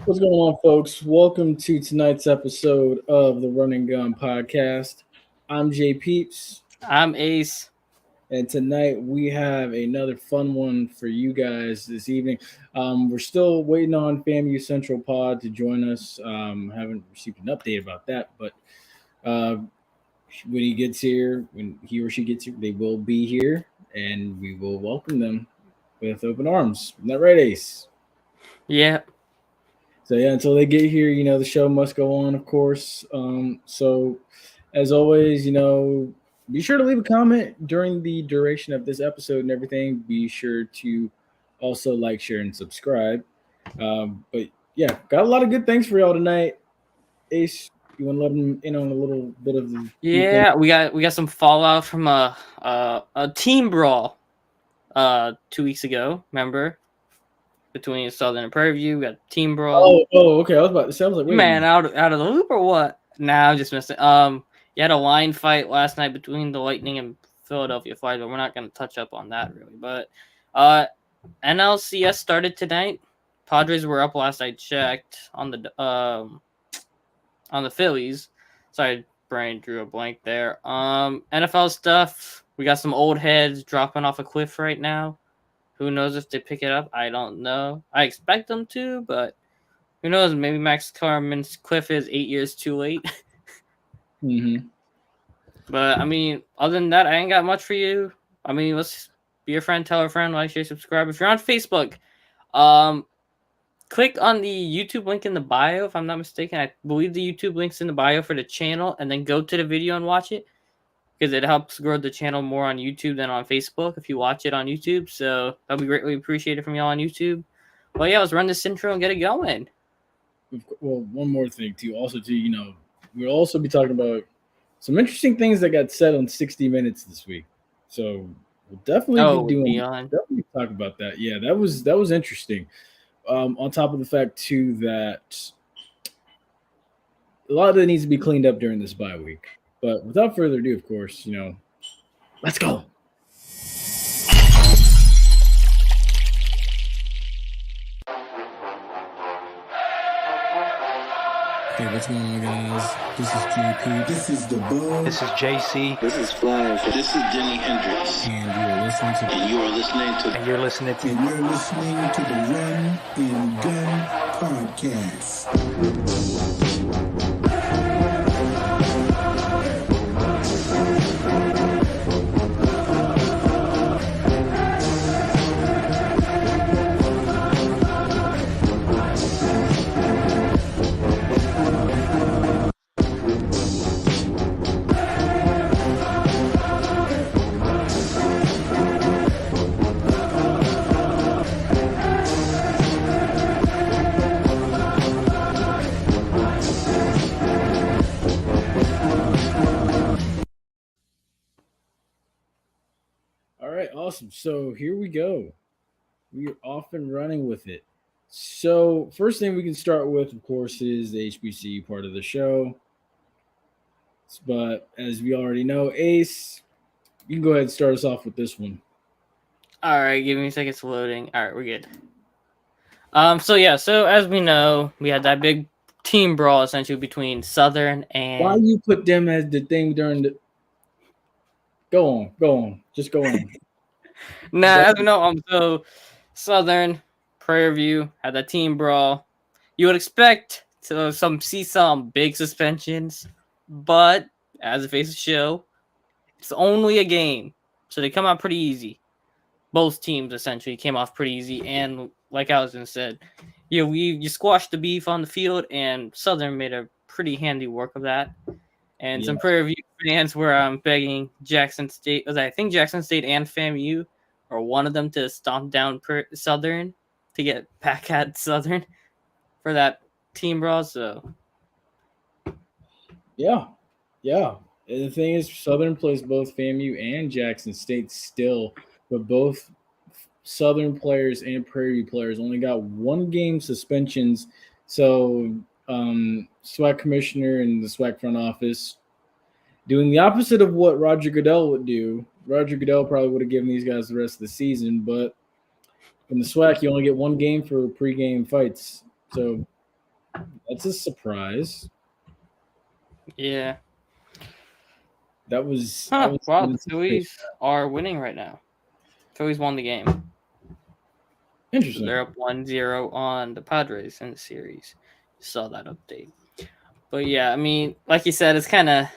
What's going on, folks? Welcome to tonight's episode of the Run and Gun Podcast. I'm Jay Peeps, I'm Ace. and tonight we have another fun one for you guys this evening. We're still waiting on FAMU Central Pod to join us. Haven't received an update about that, but uh, when he gets here, when he or she gets here, they will be here, and we will welcome them with open arms. Isn't that right, Ace? Yeah. So yeah, until they get here, the show must go on, of course. So as always, be sure to leave a comment during the duration of this episode and everything. Be sure to also like, share, and subscribe. But yeah, got a lot of good things for y'all tonight. Ace, you want to let them in on a little bit of the few things? Yeah, we got some fallout from a team brawl 2 weeks ago, remember? Between Southern and Prairie View, we got team brawl. Okay. I was about to say, I was like, wait, Man, out of the loop or what? Nah, I'm just missing. You had a line fight last night between the Lightning and Philadelphia Flyers, but we're not gonna touch up on that really. But NLCS started tonight. Padres were up last I checked on the Phillies. Sorry, brain drew a blank there. NFL stuff. We got some old heads dropping off a cliff right now. Who knows if they pick it up? I don't know. I expect them to, but who knows? Maybe Max Carmen's cliff is 8 years too late. Mm-hmm. But I mean, other than that, I ain't got much for you. I mean, let's be a friend, tell a friend, like, share, subscribe. If you're on Facebook, click on the YouTube link in the bio, if I'm not mistaken. I believe the YouTube link's in the bio for the channel, and then go to the video and watch it, because it helps grow the channel more on YouTube than on Facebook if you watch it on YouTube. So that'll be greatly appreciated from y'all on YouTube. Well, yeah, let's run this intro and get it going. Well, one more thing too. Also, too, we'll also be talking about some interesting things that got said on 60 Minutes this week. So we'll definitely be definitely talk about that. Yeah, that was interesting. On top of the fact too that a lot of it needs to be cleaned up during this bye week. But without further ado, of course, let's go. Hey, what's going on, guys? This is JP. This is the Bug. This is JC. This is Flash. This is Jimi Hendrix. And you are listening to And you're listening to And you're listening to the Run and Gun Podcast. Awesome. So here we go. We are off and running with it. So first thing we can start with, of course, is the HBC part of the show. But as we already know, Ace, you can go ahead and start us off with this one. All right, give me a second. It's loading. All right, we're good. So as we know, we had that big team brawl essentially between Southern and. Why you put them as the thing during the? Go on, just go on. As we know, so Southern, Prairie View had that team brawl. You would expect to see some big suspensions, but as a face of show, it's only a game, so they come out pretty easy. Both teams essentially came off pretty easy, and like Allison said, you squashed the beef on the field, and Southern made a pretty handy work of that. And some Prairie View fans were begging Jackson State, I think Jackson State and FAMU, or one of them, to stomp down Southern to get back at Southern for that team brawl. So, yeah. And the thing is, Southern plays both FAMU and Jackson State still, but both Southern players and Prairie View players only got one game suspensions. So SWAC commissioner and the SWAC front office doing the opposite of what Roger Goodell would do. Roger Goodell probably would have given these guys the rest of the season, but in the SWAC, you only get one game for pregame fights. So That's a surprise. Yeah. That was. Wow, the Phillies are winning right now. Phillies won the game. Interesting. They're up 1-0 on the Padres in the series. Saw that update. But yeah, I mean, like you said, it's kind of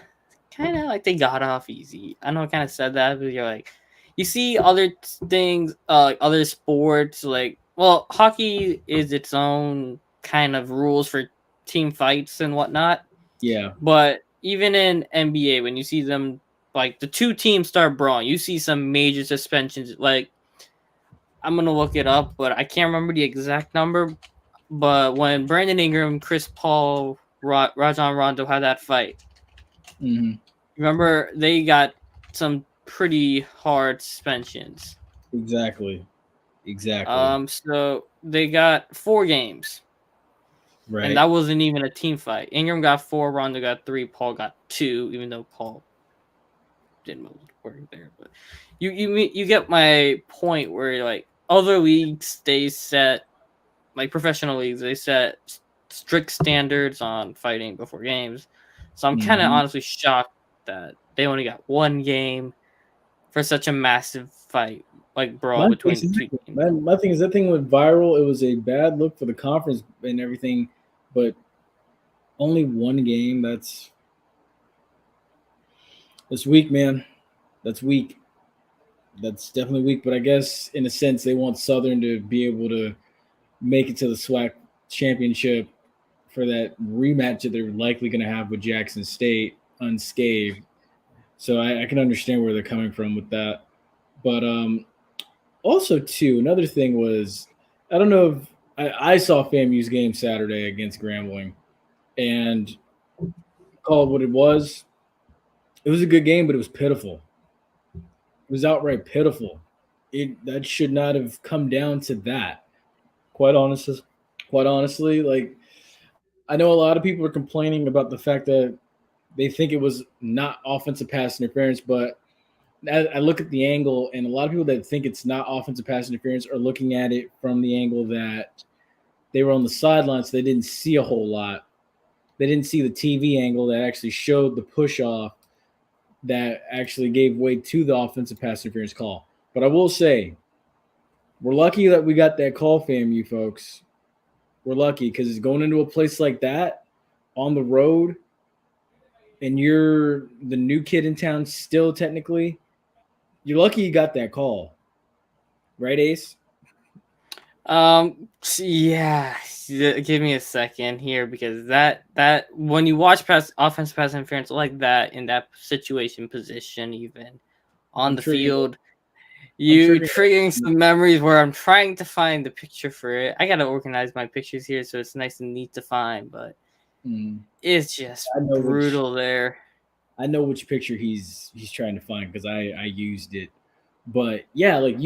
like they got off easy. I know I kind of said that, but you're like, you see other things, other sports, like, well, hockey is its own kind of rules for team fights and whatnot. Yeah. But even in NBA, when you see them, like, the two teams start brawling, you see some major suspensions. Like, I'm going to look it up, but I can't remember the exact number. But when Brandon Ingram, Chris Paul, Rajon Rondo had that fight, remember they got some pretty hard suspensions. Exactly. So they got 4 games. Right. And that wasn't even a team fight. Ingram got 4, Rondo got 3, Paul got 2, even though Paul didn't work there. But you get my point where, like, other leagues, they set, like professional leagues, they set strict standards on fighting before games. So I'm kind of honestly shocked that they only got 1 game for such a massive fight, like brawl between the two teams. My thing is, that thing went viral. It was a bad look for the conference and everything, but only 1 game. That's weak, man. That's weak. That's definitely weak. But I guess in a sense, they want Southern to be able to make it to the SWAC championship for that rematch that they're likely going to have with Jackson State unscathed. So I can understand where they're coming from with that. But also, too, another thing was, I don't know if I saw FAMU's game Saturday against Grambling, and called what it was. It was a good game, but it was pitiful. It was outright pitiful. That should not have come down to that. Quite honestly, like, I know a lot of people are complaining about the fact that they think it was not offensive pass interference, but I look at the angle, and a lot of people that think it's not offensive pass interference are looking at it from the angle that they were on the sidelines, so they didn't see a whole lot. They didn't see the TV angle that actually showed the push off that actually gave way to the offensive pass interference call. But I will say, we're lucky that we got that call, FAMU folks. We're lucky, because going into a place like that on the road, and you're the new kid in town still technically, you're lucky you got that call. Right, Ace? Yeah. Give me a second here, because that when you watch offensive pass interference like that in that situation, position, even on the field, you triggering some memories where I'm trying to find the picture for it. I gotta organize my pictures here so it's nice and neat to find, but it's just brutal there. I know which picture he's trying to find, because I used it. But yeah, like,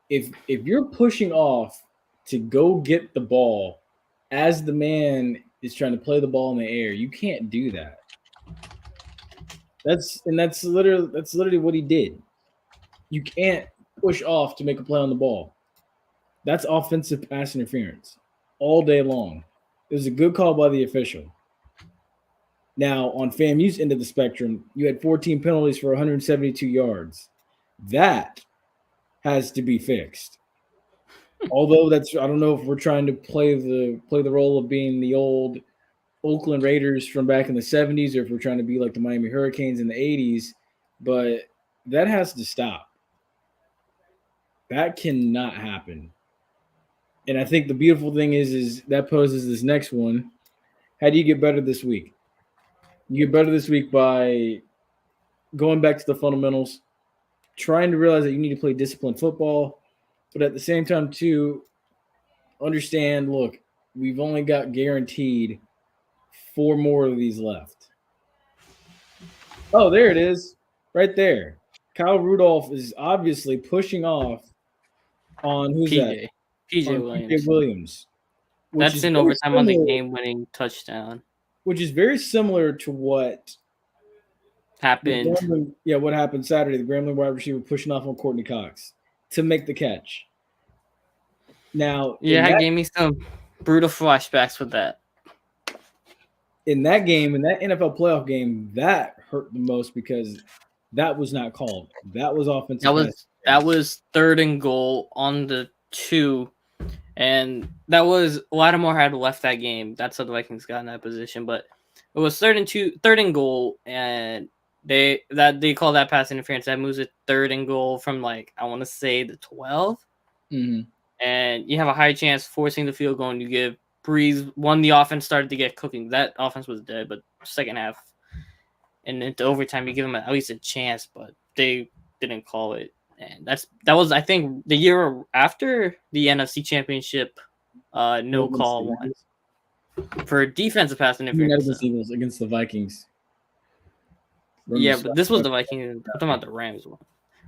if you're pushing off to go get the ball as the man is trying to play the ball in the air, you can't do that. That's literally what he did. You can't push off to make a play on the ball. That's offensive pass interference all day long. It was a good call by the official. Now, on FAMU's end of the spectrum, you had 14 penalties for 172 yards. That has to be fixed. Although I don't know if we're trying to play the role of being the old Oakland Raiders from back in the 70s, or if we're trying to be like the Miami Hurricanes in the 80s, but that has to stop. That cannot happen. And I think the beautiful thing is that poses this next one. How do you get better this week? You get better this week by going back to the fundamentals, trying to realize that you need to play disciplined football, but at the same time, too, understand, look, we've only got guaranteed 4 more of these left. Oh, there it is. Right there. Kyle Rudolph is obviously pushing off on who's that? PJ Williams. That's in overtime on the game-winning touchdown. Which is very similar to what happened. What happened Saturday? The Grambling wide receiver pushing off on Courtney Cox to make the catch. Now, it gave me some brutal flashbacks with that. in that game, in that NFL playoff game, that hurt the most because that was not called. That was offensive. That was 3rd and goal on the 2, and that was Lattimore had left that game. That's how the Vikings got in that position. But it was 3rd and goal, and they call that pass interference. That moves it 3rd and goal from like I want to say the 12, and you have a high chance forcing the field goal. And you give Breeze when the offense started to get cooking. That offense was dead, but second half and into overtime, you give them at least a chance, but they didn't call it. And that was I think the year after the NFC Championship, no call one for defensive pass interference. Against the Vikings. Remember but this was the Vikings. I'm talking about the Rams one.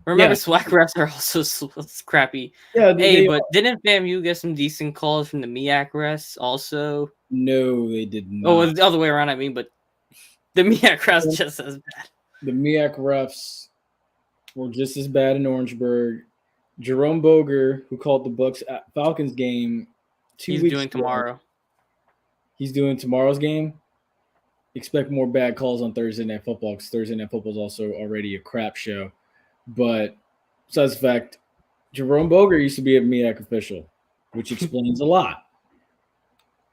Remember, SWAC refs are also crappy. Yeah, but didn't FAMU get some decent calls from the MEAC refs also? No, they did not. Oh, it was the other way around, I mean, but the MEAC refs just as bad. The MEAC refs were just as bad in Orangeburg. Jerome Boger, who called the Bucks Falcons game 2 weeks ago. He's doing tomorrow. He's doing tomorrow's game. Expect more bad calls on Thursday Night Football because Thursday Night Football is also already a crap show. But besides the fact, Jerome Boger used to be a MEAC official, which explains a lot.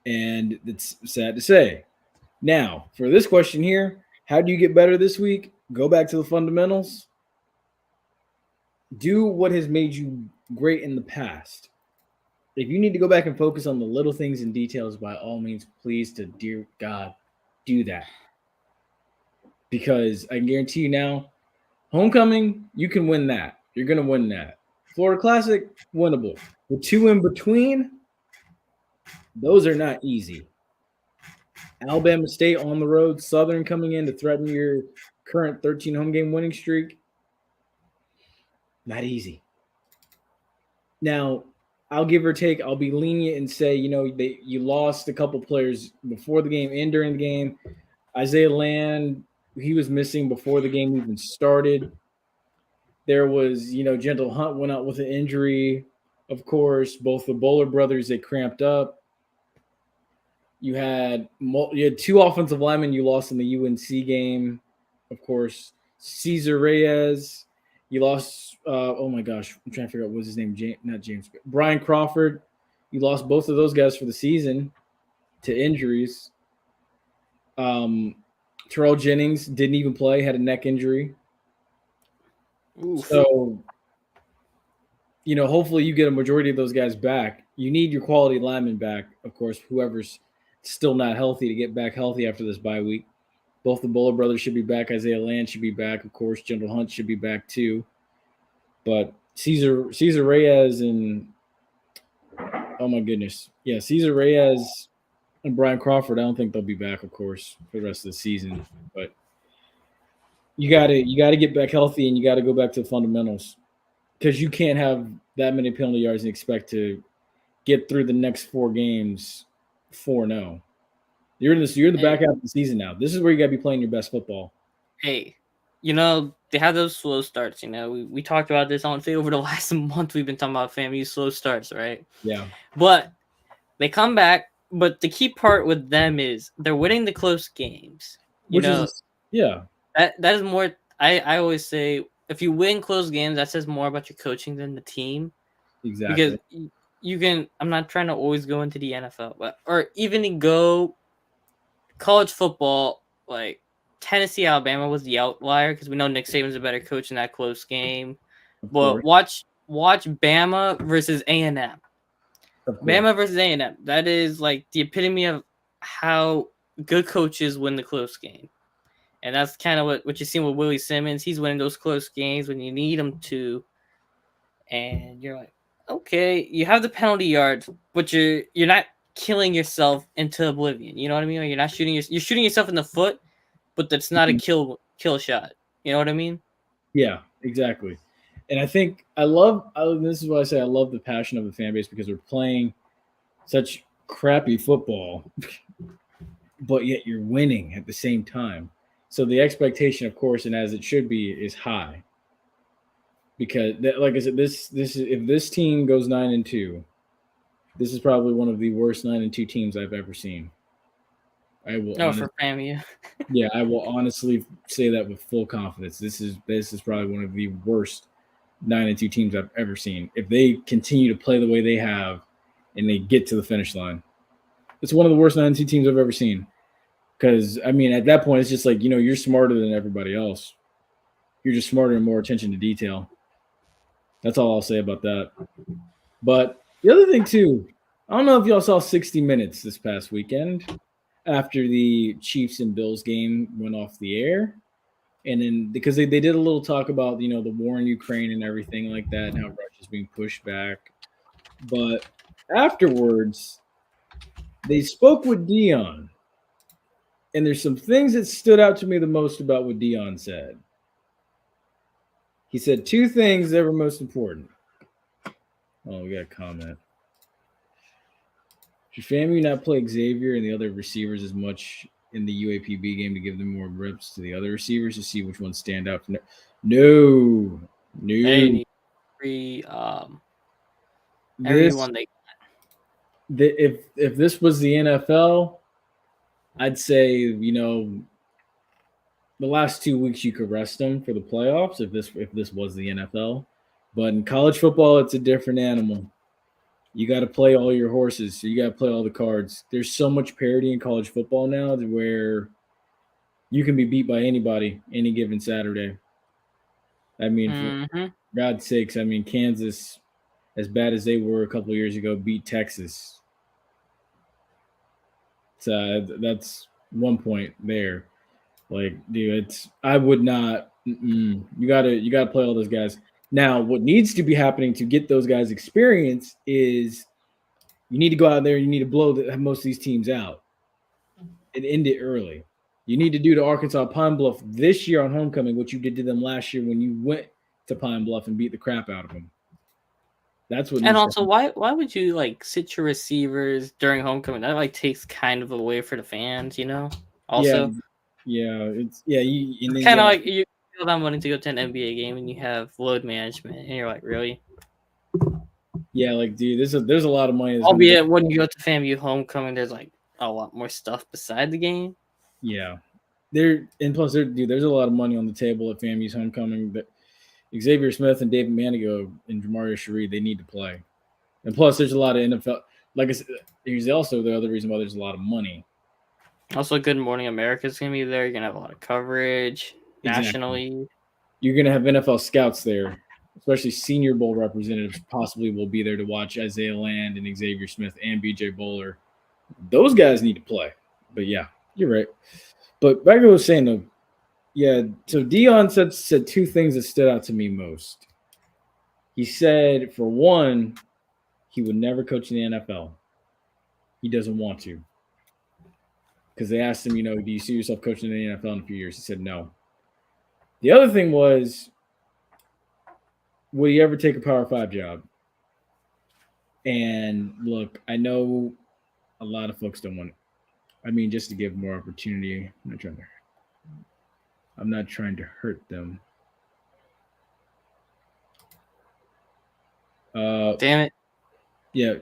And it's sad to say. Now, for this question here, how do you get better this week? Go back to the fundamentals. Do what has made you great in the past. If you need to go back and focus on the little things and details, by all means, please, to dear God, do that. Because I can guarantee you now, homecoming, you can win that. You're going to win that. Florida Classic, winnable. The 2 in between, those are not easy. Alabama State on the road, Southern coming in to threaten your current 13 home game winning streak. Not easy. Now, I'll give or take. I'll be lenient and say, you lost a couple players before the game and during the game. Isaiah Land, he was missing before the game even started. There was, Gentle Hunt went out with an injury. Of course, both the Bowler brothers, they cramped up. You had 2 offensive linemen you lost in the UNC game. Of course, Cesar Reyes. You lost, oh my gosh, I'm trying to figure out what was his name. Brian Crawford. You lost both of those guys for the season to injuries. Terrell Jennings didn't even play, had a neck injury. Oof. So, hopefully you get a majority of those guys back. You need your quality linemen back, of course, whoever's still not healthy to get back healthy after this bye week. Both the Bowler brothers should be back. Isaiah Land should be back. Of course, Gentle Hunt should be back too. But Cesar Reyes and oh my goodness. Yeah, Cesar Reyes and Brian Crawford, I don't think they'll be back, of course, for the rest of the season. But you gotta get back healthy and you gotta go back to the fundamentals. Because you can't have that many penalty yards and expect to get through the next 4 games 4-0. You're in the back half of the season now. This is where you got to be playing your best football. Hey, they have those slow starts. We talked about this, I want to say, over the last month. We've been talking about FAMU slow starts, right? Yeah. But they come back. But the key part with them is they're winning the close games. That is more. I always say if you win close games, that says more about your coaching than the team. Exactly. Because you can. I'm not trying to always go into the NFL, or even go. College football, like Tennessee, Alabama was the outlier because we know Nick Saban's a better coach in that close game. But watch Bama versus A&M. Bama versus A&M. That is like the epitome of how good coaches win the close game. And that's kind of what you're seeing with Willie Simmons. He's winning those close games when you need him to. And you're like, okay, you have the penalty yards, but you're not killing yourself into oblivion. You know what I mean? Like you're shooting yourself in the foot, but that's not a kill shot. You know what I mean? Yeah, exactly. And I think this is why I say I love the passion of the fan base because we're playing such crappy football, but yet you're winning at the same time. So the expectation, of course, and as it should be, is high. Because like I said, this is if this team goes 9-2, this is probably one of the worst 9-2 teams I've ever seen. I will. No, for FAMU. Yeah, I will honestly say that with full confidence. This is probably one of the worst 9-2 teams I've ever seen. If they continue to play the way they have, and they get to the finish line, it's one of the worst 9-2 teams I've ever seen. Because I mean, at that point, it's just like you're smarter than everybody else. You're just smarter and more attention to detail. That's all I'll say about that. But the other thing too, I don't know if y'all saw 60 Minutes this past weekend after the Chiefs and Bills game went off the air. And then because they did a little talk about, the war in Ukraine and everything like that and how Russia's being pushed back. But afterwards, they spoke with Dion. And there's some things that stood out to me the most about what Dion said. He said two things that were most important. Oh, we got a comment. Should FAMU not play Xavier and the other receivers as much in the UAPB game to give them more reps to the other receivers to see which ones stand out? No. They need everyone they got. If this was the NFL, I'd say the last 2 weeks you could rest them for the playoffs if this was the NFL. But in college football, it's a different animal. You got to play all your horses. So you got to play all the cards. There's so much parity in college football now to where you can be beat by anybody any given Saturday. I mean, for God's sakes, I mean, Kansas, as bad as they were a couple of years ago, beat Texas. So that's 1 point there. Like, dude, I would not. You gotta play all those guys. Now, what needs to be happening to get those guys experience is you need to go out there and you need to blow most of these teams out and end it early. You need to do to Arkansas Pine Bluff this year on homecoming what you did to them last year when you went to Pine Bluff and beat the crap out of them. That's what. And also, why would you sit your receivers during homecoming? That takes kind of away for the fans, Also, it's kind of like you feel them wanting to go to an NBA game and you have load management, and you're like, really? Yeah, dude, there's a lot of money. Albeit when you go to FAMU homecoming, there's a lot more stuff beside the game. Yeah, there's a lot of money on the table at FAMU's homecoming. But Xavier Smith and David Manigo and Jamaria Sheree, they need to play. And plus, there's a lot of NFL. Like I said, here's also the other reason why there's a lot of money. Also, Good Morning America's going to be there. You're going to have a lot of coverage nationally. You're going to have NFL scouts there, especially Senior Bowl representatives possibly will be there to watch Isaiah Land and Xavier Smith and BJ Bowler. Those guys need to play. But, yeah, you're right. But back to what I was saying, though. Yeah, so Dion said two things that stood out to me most. He said, for one, he would never coach in the NFL. He doesn't want to. Because they asked him, do you see yourself coaching in the NFL in a few years? He said no. The other thing was, would he ever take a Power 5 job? And look, I know a lot of folks don't want it. I mean, just to give more opportunity. I'm not trying to hurt them. Damn it. Yeah.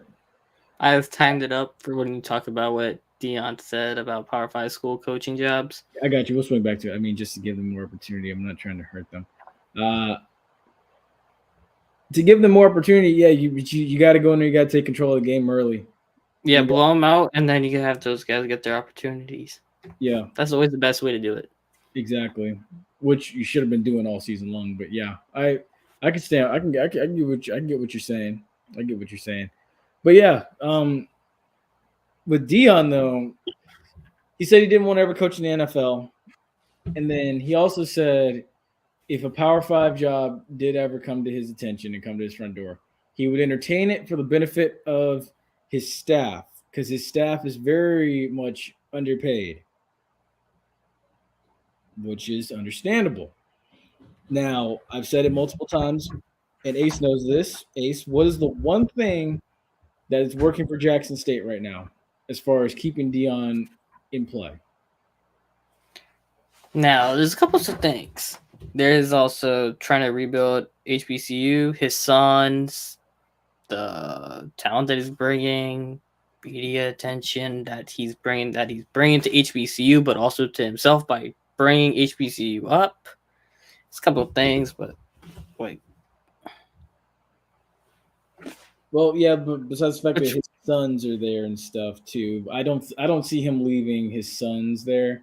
I've timed it up for when you talk about what Dion said about Power 5 school coaching jobs. I got you. We'll swing back to it. I mean, just to give them more opportunity. I'm not trying to hurt them. To give them more opportunity, yeah, you got to go in there. You got to take control of the game early. Yeah, blow them out, and then you can have those guys get their opportunities. Yeah. That's always the best way to do it. Exactly. Which you should have been doing all season long. But, yeah, I can stand. I can get what you're saying. I get what you're saying. But, yeah, with Dion, though, he said he didn't want to ever coach in the NFL. And then he also said if a Power 5 job did ever come to his attention and come to his front door, he would entertain it for the benefit of his staff because his staff is very much underpaid, which is understandable. Now, I've said it multiple times, and Ace knows this. Ace, what is the one thing that is working for Jackson State right now as far as keeping Dion in play? Now, there's a couple of things. There is also trying to rebuild HBCU, his sons, the talent that he's bringing, media attention that he's bringing to HBCU, but also to himself by bringing HBCU up. It's a couple of things, but like. Well, yeah, but besides the fact that his sons are there and stuff too, I don't see him leaving his sons there,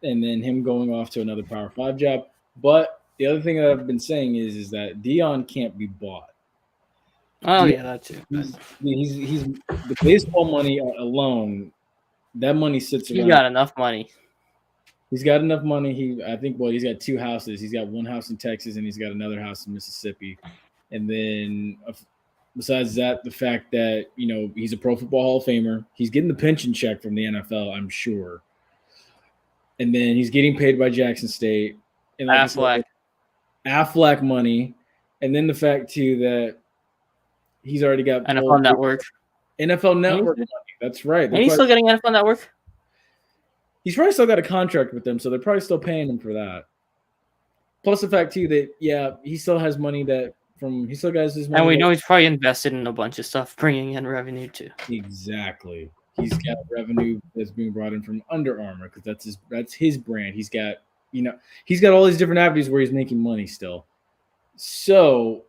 and then him going off to another Power 5 job. But the other thing that I've been saying is that Dion can't be bought. Oh yeah, that too. He's the baseball money alone. That money sits around. He got enough money. He's got enough money. He's got 2 houses. He's got one house in Texas and he's got another house in Mississippi. And then besides that, the fact that, he's a Pro Football Hall of Famer. He's getting the pension check from the NFL, I'm sure. And then he's getting paid by Jackson State. And like Aflac money. And then the fact, too, that he's already got NFL Network. NFL Network money. That's right. And he's still getting NFL Network? He's probably still got a contract with them, so they're probably still paying him for that. Plus the fact, too, that, he still has money he still got his money. And we know he's probably invested in a bunch of stuff, bringing in revenue, too. Exactly. He's got revenue that's being brought in from Under Armour because that's his brand. He's got, he's got all these different avenues where he's making money still. So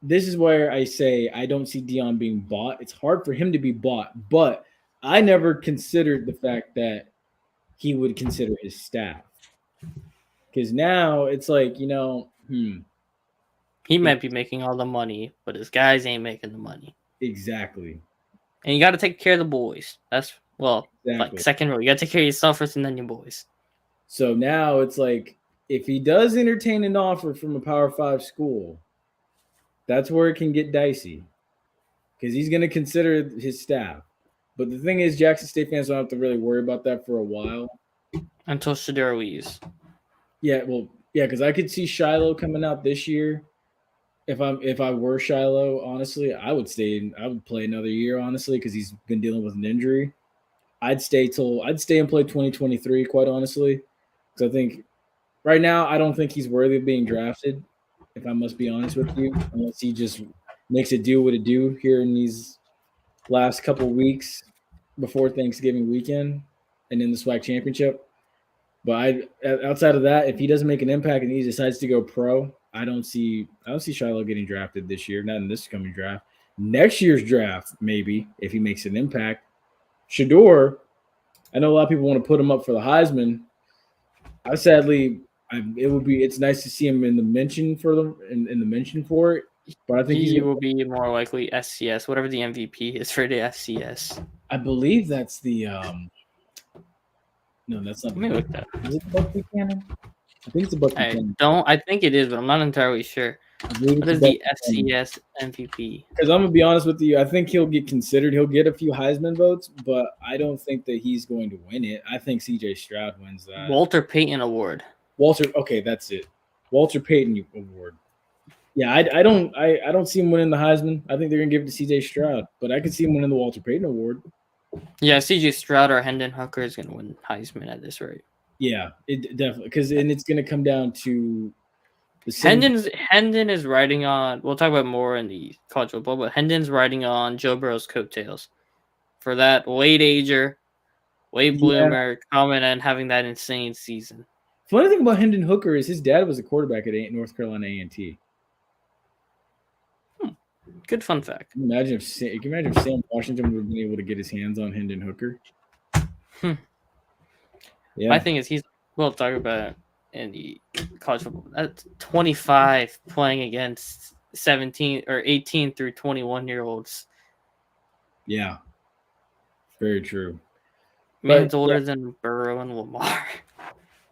this is where I say I don't see Dion being bought. It's hard for him to be bought, but I never considered the fact that he would consider his staff. Because now it's like, he might be making all the money, but his guys ain't making the money. Exactly. And you got to take care of the boys. That's, like second rule. You got to take care of yourself first and then your boys. So now it's like, if he does entertain an offer from a Power 5 school, that's where it can get dicey. Because he's going to consider his staff. But the thing is, Jackson State fans don't have to really worry about that for a while. Until Shedeur leaves. Yeah, because I could see Shiloh coming out this year. If I were Shiloh, honestly, I would stay. I would play another year, honestly, because he's been dealing with an injury. I'd stay and play 2023, quite honestly, because I think right now I don't think he's worthy of being drafted. If I must be honest with you, unless he just makes it do what it do here in these last couple weeks before Thanksgiving weekend and in the SWAC championship. But outside of that, if he doesn't make an impact and he decides to go pro, I don't see Shiloh getting drafted this year, not in this coming draft. Next year's draft, maybe, if he makes an impact. Shedeur, I know a lot of people want to put him up for the Heisman. It's nice to see him in the mention for it. But I think he will be more likely FCS, whatever the MVP is for the FCS. I believe that's the no, that's not. Let me look that. Is it the Buck Buchanan? I think it's the Buck Buchanan. I think it is, but I'm not entirely sure. What is the FCS MVP? Because I'm gonna be honest with you, I think he'll get considered. He'll get a few Heisman votes, but I don't think that he's going to win it. I think CJ Stroud wins that. Walter Payton Award. Okay, that's it. Walter Payton Award. Yeah, I don't see him winning the Heisman. I think they're gonna give it to CJ Stroud, but I could see him winning the Walter Payton Award. Yeah, CJ Stroud or Hendon Hooker is gonna win Heisman at this rate. Yeah, it definitely and it's gonna come down to Hendon is riding on. We'll talk about more in the college football, but Hendon's riding on Joe Burrow's coattails for that late ager, late bloomer coming and having that insane season. Funny thing about Hendon Hooker is his dad was a quarterback at North Carolina A&T. Good fun fact. Can you imagine if Sam Washington would have been able to get his hands on Hendon Hooker? Yeah. My thing is we'll talk about it in the college football. That's 25 playing against 17 or 18 through 21-year-olds. Yeah. Very true. Man's older than Burrow and Lamar.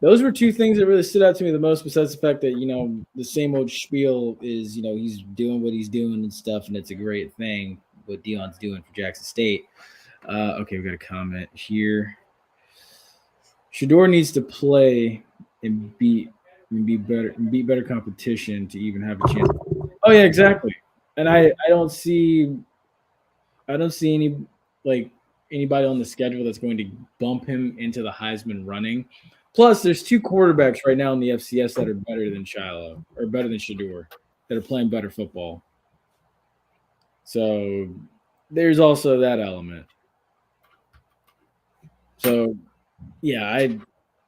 Those were two things that really stood out to me the most, besides the fact that, the same old spiel is, he's doing what he's doing and stuff, and it's a great thing what Dion's doing for Jackson State. Okay, we got a comment here. Shedeur needs to play and beat better competition to even have a chance. Oh yeah, exactly. And I don't see anybody on the schedule that's going to bump him into the Heisman running. Plus, there's two quarterbacks right now in the FCS that are better than Shiloh or better than Shedeur that are playing better football. So there's also that element. So, yeah,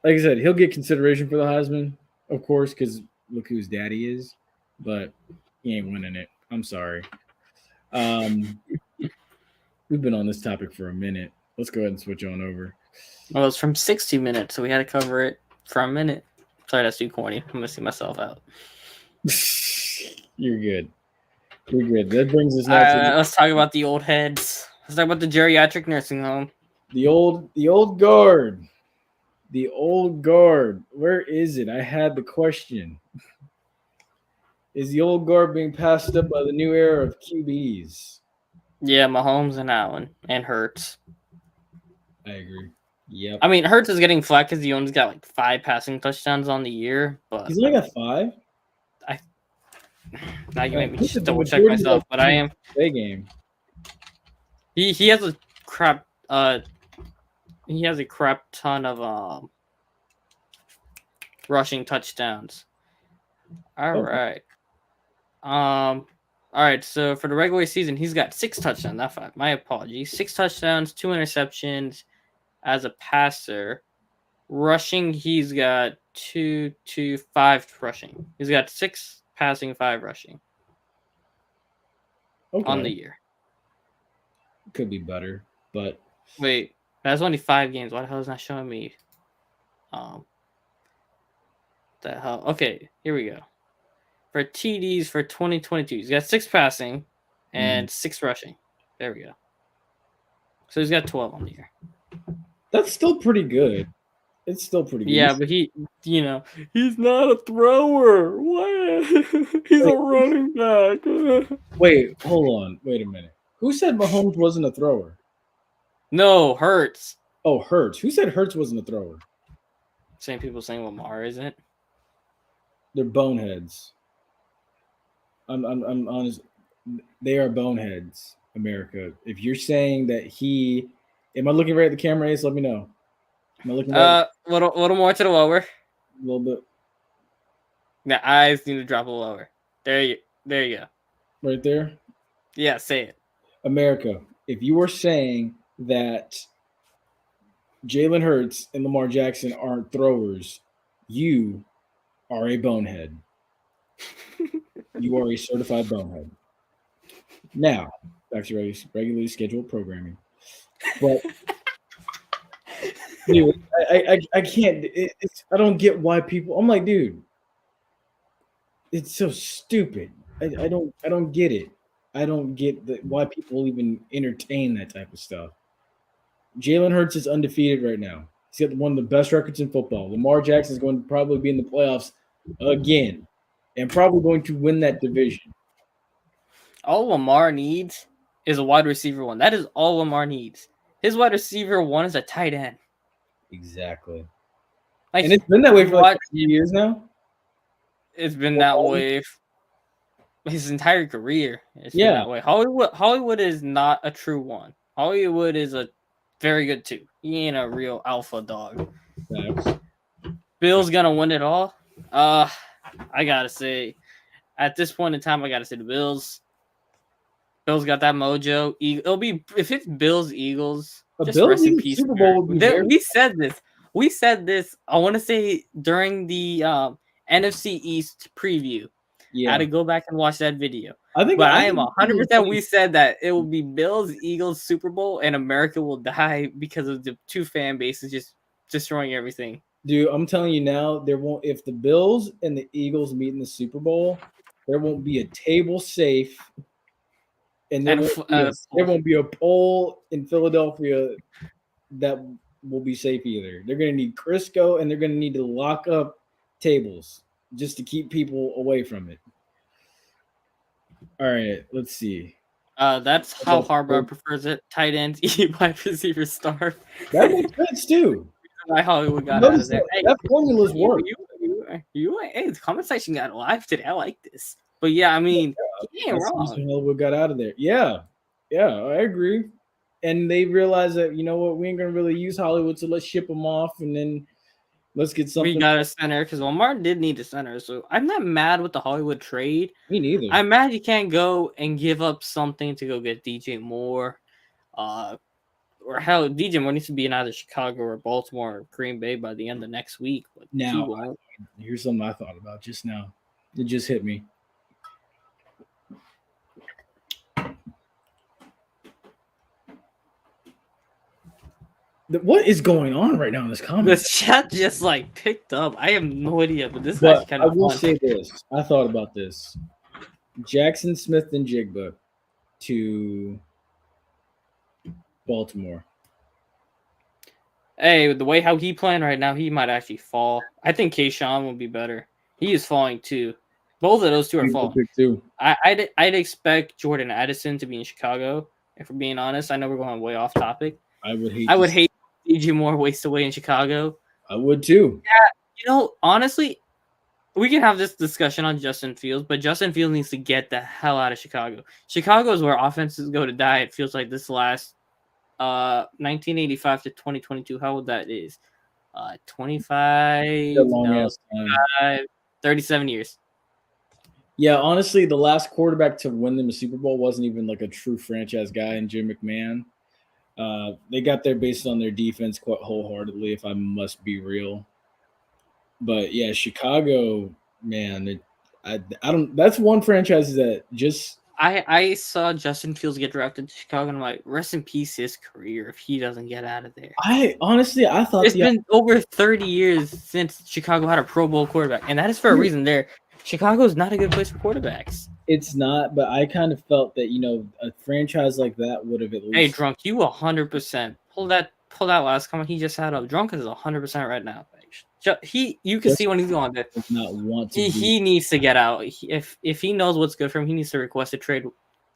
like I said, he'll get consideration for the Heisman, of course, because look whose daddy is, but he ain't winning it. I'm sorry. We've been on this topic for a minute. Let's go ahead and switch on over. Well, it's from 60 minutes, so we had to cover it for a minute. Sorry, that's too corny. I'm missing myself out. You're good. You're good. That brings us now to let's talk about the old heads. Let's talk about the geriatric nursing home. the old guard. The old guard. Where is it? I had the question. Is the old guard being passed up by the new era of QBs? Yeah, Mahomes and Allen and Hurts. I agree. Yep. I mean, Hurts is getting flack because he only got like 5 passing touchdowns on the year, but He's only got 5. Now you make me just double check myself, but I am. Day game. He has a crap ton of rushing touchdowns. All right. All right, so for the regular season, he's got 6 touchdowns, not 5. My apologies. 6 touchdowns, 2 interceptions as a passer. Rushing, he's got 5 rushing. He's got 6 passing, 5 rushing. Okay. On the year. Could be better, but wait, that's only 5 games. Why the hell is not showing me? The hell? Okay, here we go. For TDs for 2022, he's got 6 passing and 6 rushing. There we go. So he's got 12 on the year. That's still pretty good. It's still pretty good. Yeah, but he's not a thrower. What? He's a running back. Wait, hold on. Wait a minute. Who said Mahomes wasn't a thrower? No, Hurts. Oh, Hurts. Who said Hurts wasn't a thrower? Same people saying Lamar isn't. They're boneheads. I'm honest. They are boneheads, America. If you're saying that am I looking right at the camera? Ace, let me know. Am I looking right? Little more to the lower. A little bit. The eyes need to drop a little lower. There you go. Right there? Yeah, say it. America, if you are saying that Jalen Hurts and Lamar Jackson aren't throwers, you are a bonehead. You are a certified bonehead. Now, back to regularly scheduled programming. But dude, I can't. I don't get why people. I'm like, dude, it's so stupid. I don't get it. I don't get why people even entertain that type of stuff. Jalen Hurts is undefeated right now. He's got one of the best records in football. Lamar Jackson is going to probably be in the playoffs again, and probably going to win that division. All Lamar needs is a wide receiver 1. That is all Lamar needs. His wide receiver 1 is a tight end. Exactly. Like, and it's been that way for like a few years now. It's been that way his entire career. It's been that way. Hollywood is not a true 1. Hollywood is a very good 2. He ain't a real alpha dog. Thanks. Bill's gonna win it all. I gotta say, at this point in time, I gotta say the Bills. Bill's got that mojo. It'll be if it's Bills Eagles. Just rest in peace. Super Bowl would be we said this. We said this. I want to say during the NFC East preview. Yeah. I had to go back and watch that video. I am 100%. We said that it will be Bills Eagles Super Bowl, and America will die because of the 2 fan bases just destroying everything. Dude, I'm telling you now, there won't. If the Bills and the Eagles meet in the Super Bowl, there won't be a table safe. And there won't be a pole in Philadelphia that will be safe either. They're going to need Crisco, and they're going to need to lock up tables just to keep people away from it. All right, let's see. That's how Harbaugh prefers it. Tight ends, wide receiver star. That makes sense too. Why Hollywood got out of there. That formula's work. Hey, the comment section got live today. I like this. But yeah, I mean, he ain't wrong. Hollywood got out of there. Yeah, I agree. And they realized that, you know what, we ain't gonna really use Hollywood, so let's ship them off, and then Let's get something. We got a center because Lamar did need a center, so I'm not mad with the Hollywood trade. Me neither. I'm mad you can't go and give up something to go get DJ Moore, or hell, DJ Moore needs to be in either Chicago or Baltimore or Green Bay by the end of next week. But now, here's something I thought about just now. It just hit me. What is going on right now in this comment? This chat just like picked up. I have no idea, but this is actually kind of fun. I will fun. say this. I thought about this. Jackson Smith and Jigba to Baltimore. Hey, the way how he playing right now, he might actually fall. I think Kayshawn will be better. He is falling too. Both of those two are falling. Too. I'd expect Jordan Addison to be in Chicago. If we're being honest, I know we're going way off topic. I would hate DJ Moore waste away in Chicago. I would too. Yeah, honestly, we can have this discussion on Justin Fields, but Justin Fields needs to get the hell out of Chicago. Chicago is where offenses go to die. It feels like this last 1985 to 2022. How old that is? 25, 37 years. Yeah, honestly, the last quarterback to win them a Super Bowl wasn't even like a true franchise guy in Jim McMahon. They got there based on their defense quite wholeheartedly, if I must be real. But yeah, Chicago, man, I don't. That's one franchise that just. I saw Justin Fields get drafted to Chicago, and I'm like, rest in peace his career if he doesn't get out of there. I thought it's been over 30 years since Chicago had a Pro Bowl quarterback, and that is for a reason. Chicago is not a good place for quarterbacks. It's not, but I kind of felt that a franchise like that would have at least. Hey, Drunk, you 100% pull that last comment he just had up. Drunk is 100% right now. You can see when he's going there. Not want to. He needs to get out. If he knows what's good for him, he needs to request a trade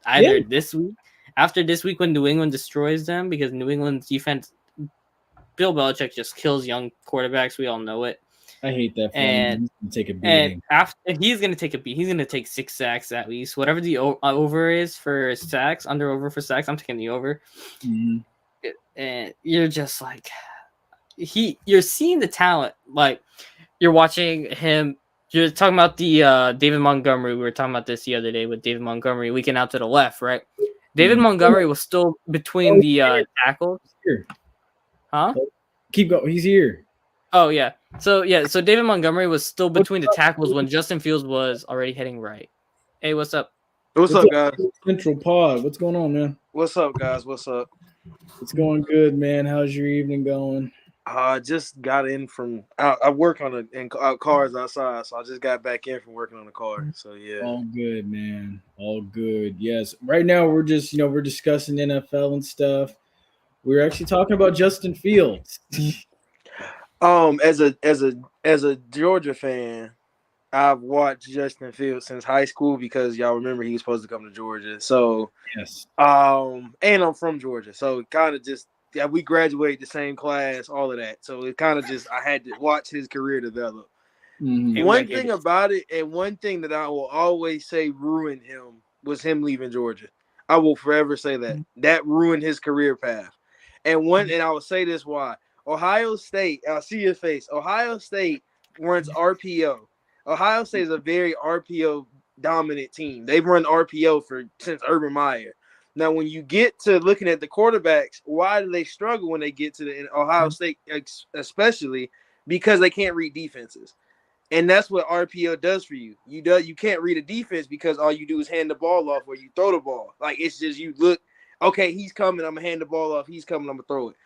either this week, after this week when New England destroys them, because New England's defense, Bill Belichick just kills young quarterbacks. We all know it. I hate that. And he's gonna take a beating. And after he's gonna take a beat, he's gonna take 6 sacks at least. Whatever the over is for sacks, under over for sacks, I'm taking the over. Mm-hmm. And you're just like, you're seeing the talent. Like you're watching him. You're talking about the David Montgomery. We were talking about this the other day with David Montgomery leaking out to the left, right? David Montgomery was still between the tackles. Here. Huh? Keep going. He's here. Oh yeah. So David Montgomery was still between the tackles when Justin Fields was already heading right. Hey, what's up? What's up, guys? Central Pod. What's going on, man? What's up, guys? What's up? It's going good, man. How's your evening going? I just got in from I work on cars outside, so I just got back in from working on the car. So yeah. All good, man. All good. Yes. Right now we're just we're discussing NFL and stuff. We're actually talking about Justin Fields. As a Georgia fan, I've watched Justin Fields since high school because y'all remember he was supposed to come to Georgia. So yes. And I'm from Georgia, so kind of just we graduated the same class, all of that. So it kind of just I had to watch his career develop. Mm-hmm. One thing about it, and one thing that I will always say ruined him was him leaving Georgia. I will forever say that. That ruined his career path. And I will say this why. Ohio State, I'll see your face. Ohio State runs RPO. Ohio State is a very RPO dominant team. They've run RPO since Urban Meyer. Now, when you get to looking at the quarterbacks, why do they struggle when they get to the Ohio State, especially because they can't read defenses? And that's what RPO does for you. You can't read a defense because all you do is hand the ball off or you throw the ball. Like it's just you look, okay, he's coming, I'm gonna hand the ball off. He's coming, I'm gonna throw it.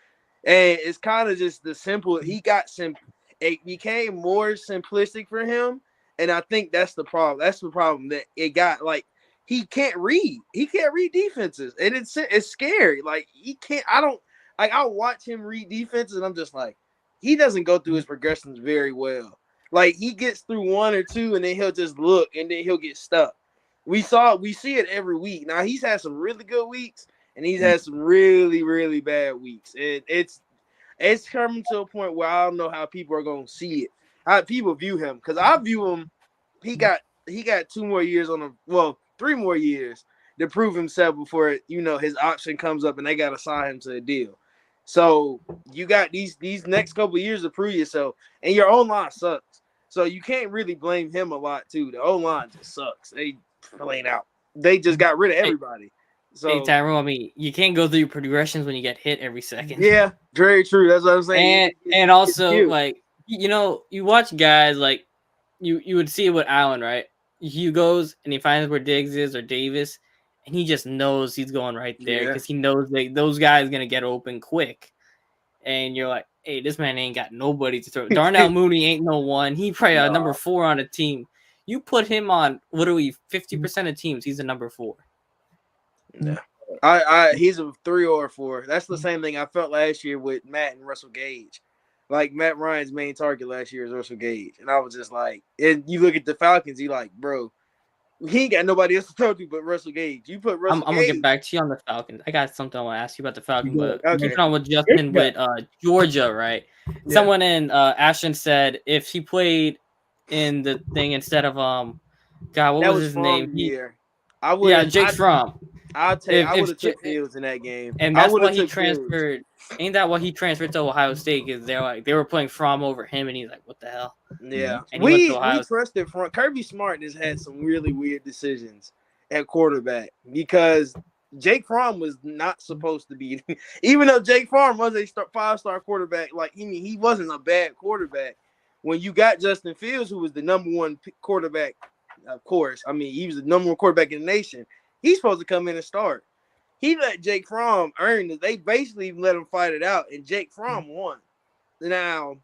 And it's kind of just the simple. It became more simplistic for him, and I think that's the problem. That's the problem that it got like. He can't read. He can't read defenses, and it's scary. Like he can't. I'll watch him read defenses, and I'm just like, he doesn't go through his progressions very well. Like he gets through one or two, and then he'll just look, and then he'll get stuck. We see it every week. Now he's had some really good weeks, and he's had some really, really bad weeks, and it's coming to a point where I don't know how people are going to see it, how people view him, because I view him. He got 2 more years 3 more years to prove himself before his option comes up and they got to sign him to a deal. So you got these next couple of years to prove yourself, and your own line sucks. So you can't really blame him a lot too. The O line just sucks. They plain out. They just got rid of everybody. So hey Tyrone, I mean, you can't go through progressions when you get hit every second. Yeah, very true. That's what I'm saying. And also like you watch guys like you would see it with Allen, right? He goes and he finds where Diggs is or Davis, and he just knows he's going right there because he knows those guys gonna get open quick. And you're like, hey, this man ain't got nobody to throw. Darnell Mooney ain't no one. He probably number 4 on the team. You put him on literally 50% of teams, he's a number 4. Yeah. He's a 3 or 4. That's the same thing I felt last year with Matt and Russell Gage. Like Matt Ryan's main target last year is Russell Gage. And I was just like, and you look at the Falcons, he like, bro, he ain't got nobody else to throw to but Russell Gage. You put Russell I'm gonna get back to you on the Falcons. I got something I want to ask you about the Falcons, but okay. On with Justin with Georgia, right? Yeah. Someone in Ashton said if he played in the thing instead of God, what was his name? Jake Fromm. I would have took Fields in that game. And that's why he transferred. Ain't that why he transferred to Ohio State? Because they were playing Fromm over him, and he's like, "What the hell?" Yeah, and we trusted Fromm. Kirby Smart has had some really weird decisions at quarterback because Jake Fromm was not supposed to be. Even though Jake Fromm was a 5-star quarterback, like he wasn't a bad quarterback. When you got Justin Fields, who was the number 1 quarterback, of course. I mean, he was the number 1 quarterback in the nation. He's supposed to come in and start. He let Jake Fromm earn it. They basically let him fight it out, and Jake Fromm won. Now,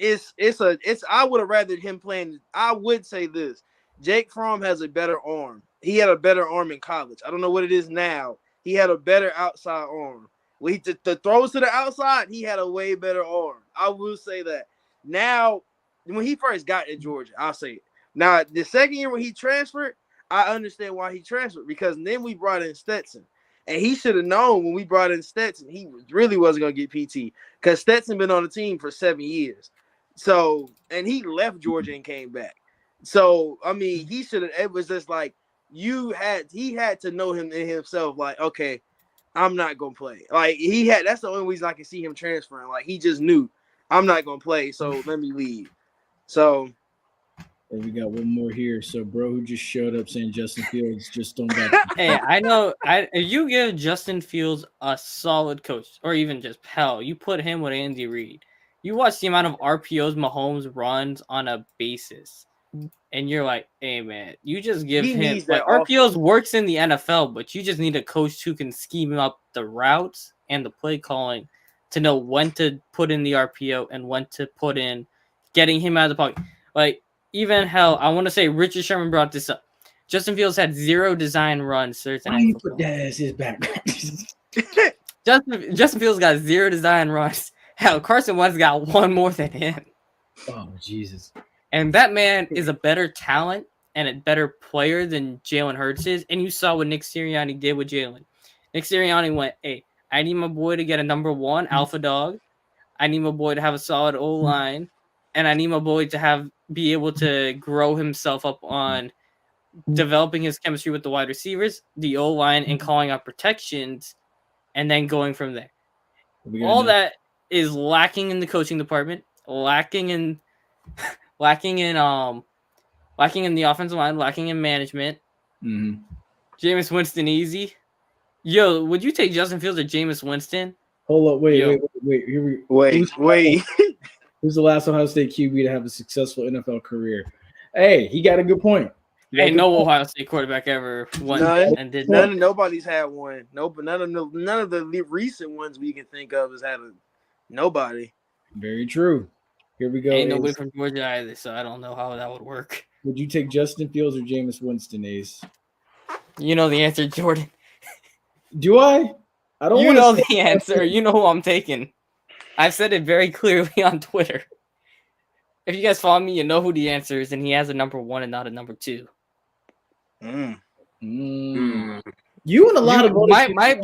I would have rather him playing. I would say this: Jake Fromm has a better arm. He had a better arm in college. I don't know what it is now. He had a better outside arm. When the throws to the outside, he had a way better arm. I will say that. Now, when he first got to Georgia, I'll say it. Now, the second year when he transferred, I understand why he transferred because then we brought in Stetson. And he should have known when we brought in Stetson, he really wasn't going to get PT because Stetson been on the team for 7 years. So, and he left Georgia and came back. So, I mean, he should have, it was just like, he had to know him in himself, like, okay, I'm not going to play. Like, that's the only reason I can see him transferring. Like, he just knew, I'm not going to play, so let me leave. So, and we got one more here. So, bro, who just showed up saying Justin Fields just don't got. Hey, I know. If you give Justin Fields a solid coach, or even just hell, you put him with Andy Reid. You watch the amount of RPOs Mahomes runs on a basis, and you're like, "Hey, man, you just give him like RPOs works in the NFL, but you just need a coach who can scheme up the routes and the play calling to know when to put in the RPO and when to put in getting him out of the pocket, like." Even hell, I want to say Richard Sherman brought this up. Justin Fields had 0 design runs. Why you put that as his background? Justin Fields got 0 design runs. Hell, Carson Wentz got 1 more than him. Oh, Jesus. And that man is a better talent and a better player than Jalen Hurts is. And you saw what Nick Sirianni did with Jalen. Nick Sirianni went, hey, I need my boy to get a number 1 alpha dog. I need my boy to have a solid O-line. And I need my boy to be able to grow himself up on developing his chemistry with the wide receivers, the O-line, and calling out protections, and then going from there. All that is lacking in the coaching department, lacking in the offensive line, lacking in management. Mm-hmm. Jameis Winston easy. Yo, would you take Justin Fields or Jameis Winston? Hold up, wait. Wait. Who's the last Ohio State QB to have a successful NFL career? Hey, he got a good point. Ain't no Ohio State quarterback ever won and did none. Nobody's had one. Nope, none of the recent ones we can think of has had nobody. Very true. Here we go. Ain't nobody from Georgia either, so I don't know how that would work. Would you take Justin Fields or Jameis Winston, Ace? You know the answer, Jordan. Do I? I don't. You know the answer. You know who I'm taking. I've said it very clearly on Twitter. If you guys follow me, you know who the answer is, and he has a number 1 and not a number 2. You and a lot of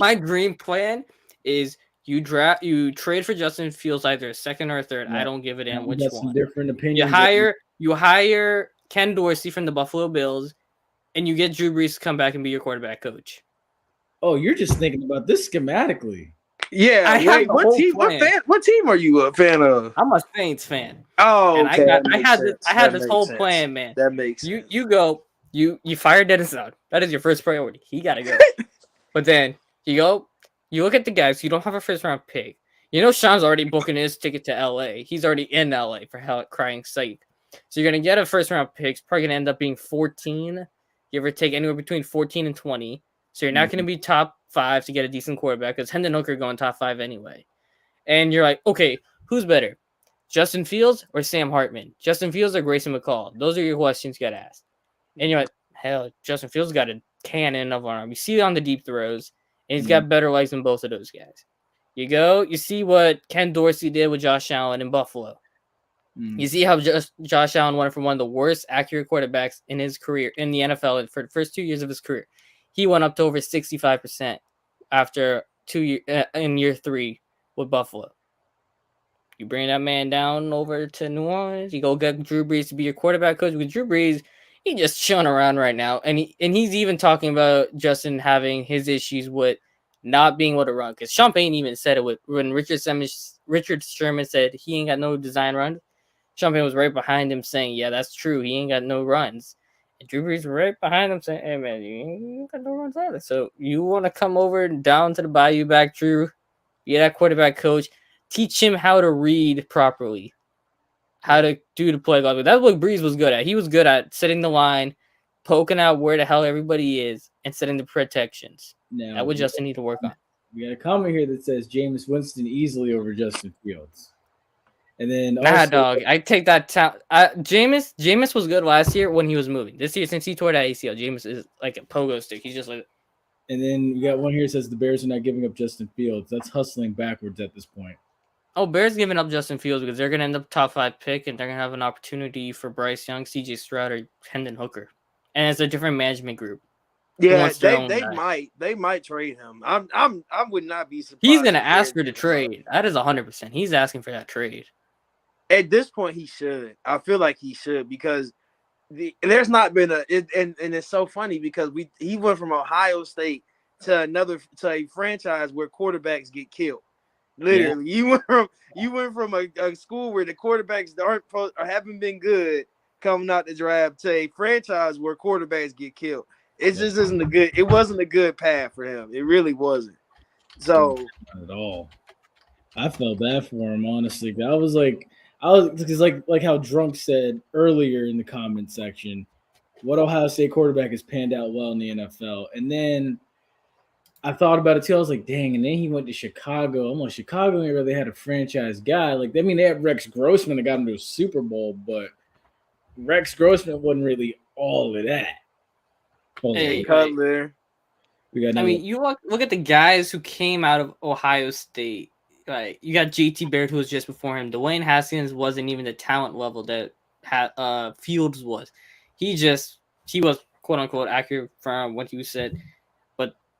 my dream plan is you trade for Justin Fields either a 2nd or a 3rd. Yeah. I don't give a damn which one. Different opinions. You hire Ken Dorsey from the Buffalo Bills, and you get Drew Brees to come back and be your quarterback coach. Oh, you're just thinking about this schematically. Yeah. Wait, what team? What team are you a fan of? I'm a Saints fan. Oh, and okay. I had this whole plan, man. That makes sense. You fire Dennis out. That is your first priority. He gotta go. But then you look at the guys. You don't have a first round pick. You know Sean's already booking his ticket to LA. He's already in LA for hell crying sake. So you're gonna get a first round pick. It's probably gonna end up being 14. Give or take anywhere between 14 and 20. So you're not gonna be top 5 to get a decent quarterback because Hendon Hooker going top 5 anyway. And you're like, okay, who's better? Justin Fields or Sam Hartman? Justin Fields or Grayson McCall? Those are your questions you got asked. And you're like, hell, Justin Fields got a cannon of arm. You see it on the deep throws, and he's got better legs than both of those guys. You see what Ken Dorsey did with Josh Allen in Buffalo. You see how Josh Allen went from one of the worst accurate quarterbacks in his career in the NFL for the first 2 years of his career. He went up to over 65% after in year 3 with Buffalo. You bring that man down over to New Orleans. You go get Drew Brees to be your quarterback coach. With Drew Brees, he just chilling around right now, and he's even talking about Justin having his issues with not being able to run. Because Sean Payton even said it when Richard Sherman said he ain't got no design run. Sean Payton was right behind him saying, "Yeah, that's true. He ain't got no runs." And Drew Brees right behind him saying, "Hey man, you ain't got no runs either. So you want to come over down to the Bayou back, Drew? Be that quarterback coach." Teach him how to read properly, how to do the play clock. That's what Breeze was good at. He was good at setting the line, poking out where the hell everybody is, and setting the protections. Now, that would Justin need to work on. We got a comment here that says Jameis Winston easily over Justin Fields. And then dog, I take that. Jameis was good last year when he was moving. This year, since he tore that ACL, Jameis is like a pogo stick. He's just like. And then we got one here that says the Bears are not giving up Justin Fields. That's hustling backwards at this point. Oh, Bears giving up Justin Fields because they're going to end up top 5 pick, and they're going to have an opportunity for Bryce Young, CJ Stroud, or Hendon Hooker. And it's a different management group. Yeah, they might trade him. I would not be surprised. He's going to ask for the trade. That is 100%. He's asking for that trade. At this point, he should. I feel like he should because there's not been and it's so funny because he went from Ohio State to a franchise where quarterbacks get killed. Literally, you went from a school where the quarterbacks haven't been good coming out the draft to a franchise where quarterbacks get killed. It just isn't it wasn't a good path for him. It really wasn't. So not at all. I felt bad for him, honestly. Because like how Drunk said earlier in the comment section, what Ohio State quarterback has panned out well in the NFL, and then I thought about it too. I was like, dang, and then he went to Chicago. I'm like, Chicago ain't really had a franchise guy. Like, I mean, they had Rex Grossman that got him to a Super Bowl, but Rex Grossman wasn't really all of that. Hey, Cutler. You look at the guys who came out of Ohio State. Like, you got JT Barrett, who was just before him. Dwayne Haskins wasn't even the talent level that Fields was. He was quote unquote accurate from what he said.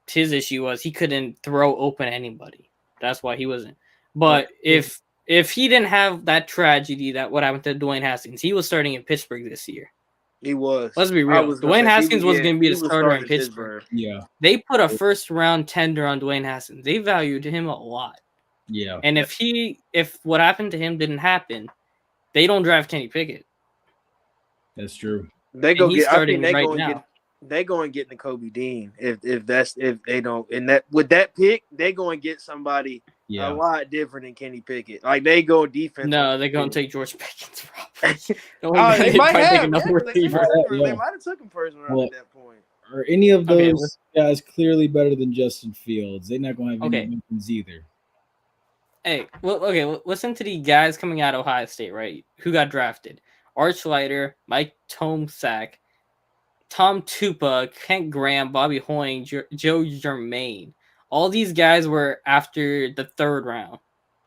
His issue was he couldn't throw open anybody. That's why he wasn't. But if he didn't have that tragedy that what happened to Dwayne Haskins, he was starting in Pittsburgh this year. He was. Let's be real. Dwayne Haskins was going to be the starter in Pittsburgh. Yeah. They put a first round tender on Dwayne Haskins. They valued him a lot. Yeah. And if what happened to him didn't happen, they don't draft Kenny Pickett. That's true. They go get. I think they go and get. They go and get Nakobe Dean if they don't, and that with that pick they go and get somebody a lot different than Kenny Pickett. Like they go defense. No, they're gonna take George Pickens. They might have took him first round at that point. Are any of those guys clearly better than Justin Fields? They're not going to have any weapons either. Hey, listen to the guys coming out of Ohio State, right? Who got drafted? Arch Leiter, Mike Tomczak, Tom Tupa, Kent Graham, Bobby Hoying, Joe Germain. All these guys were after the 3rd round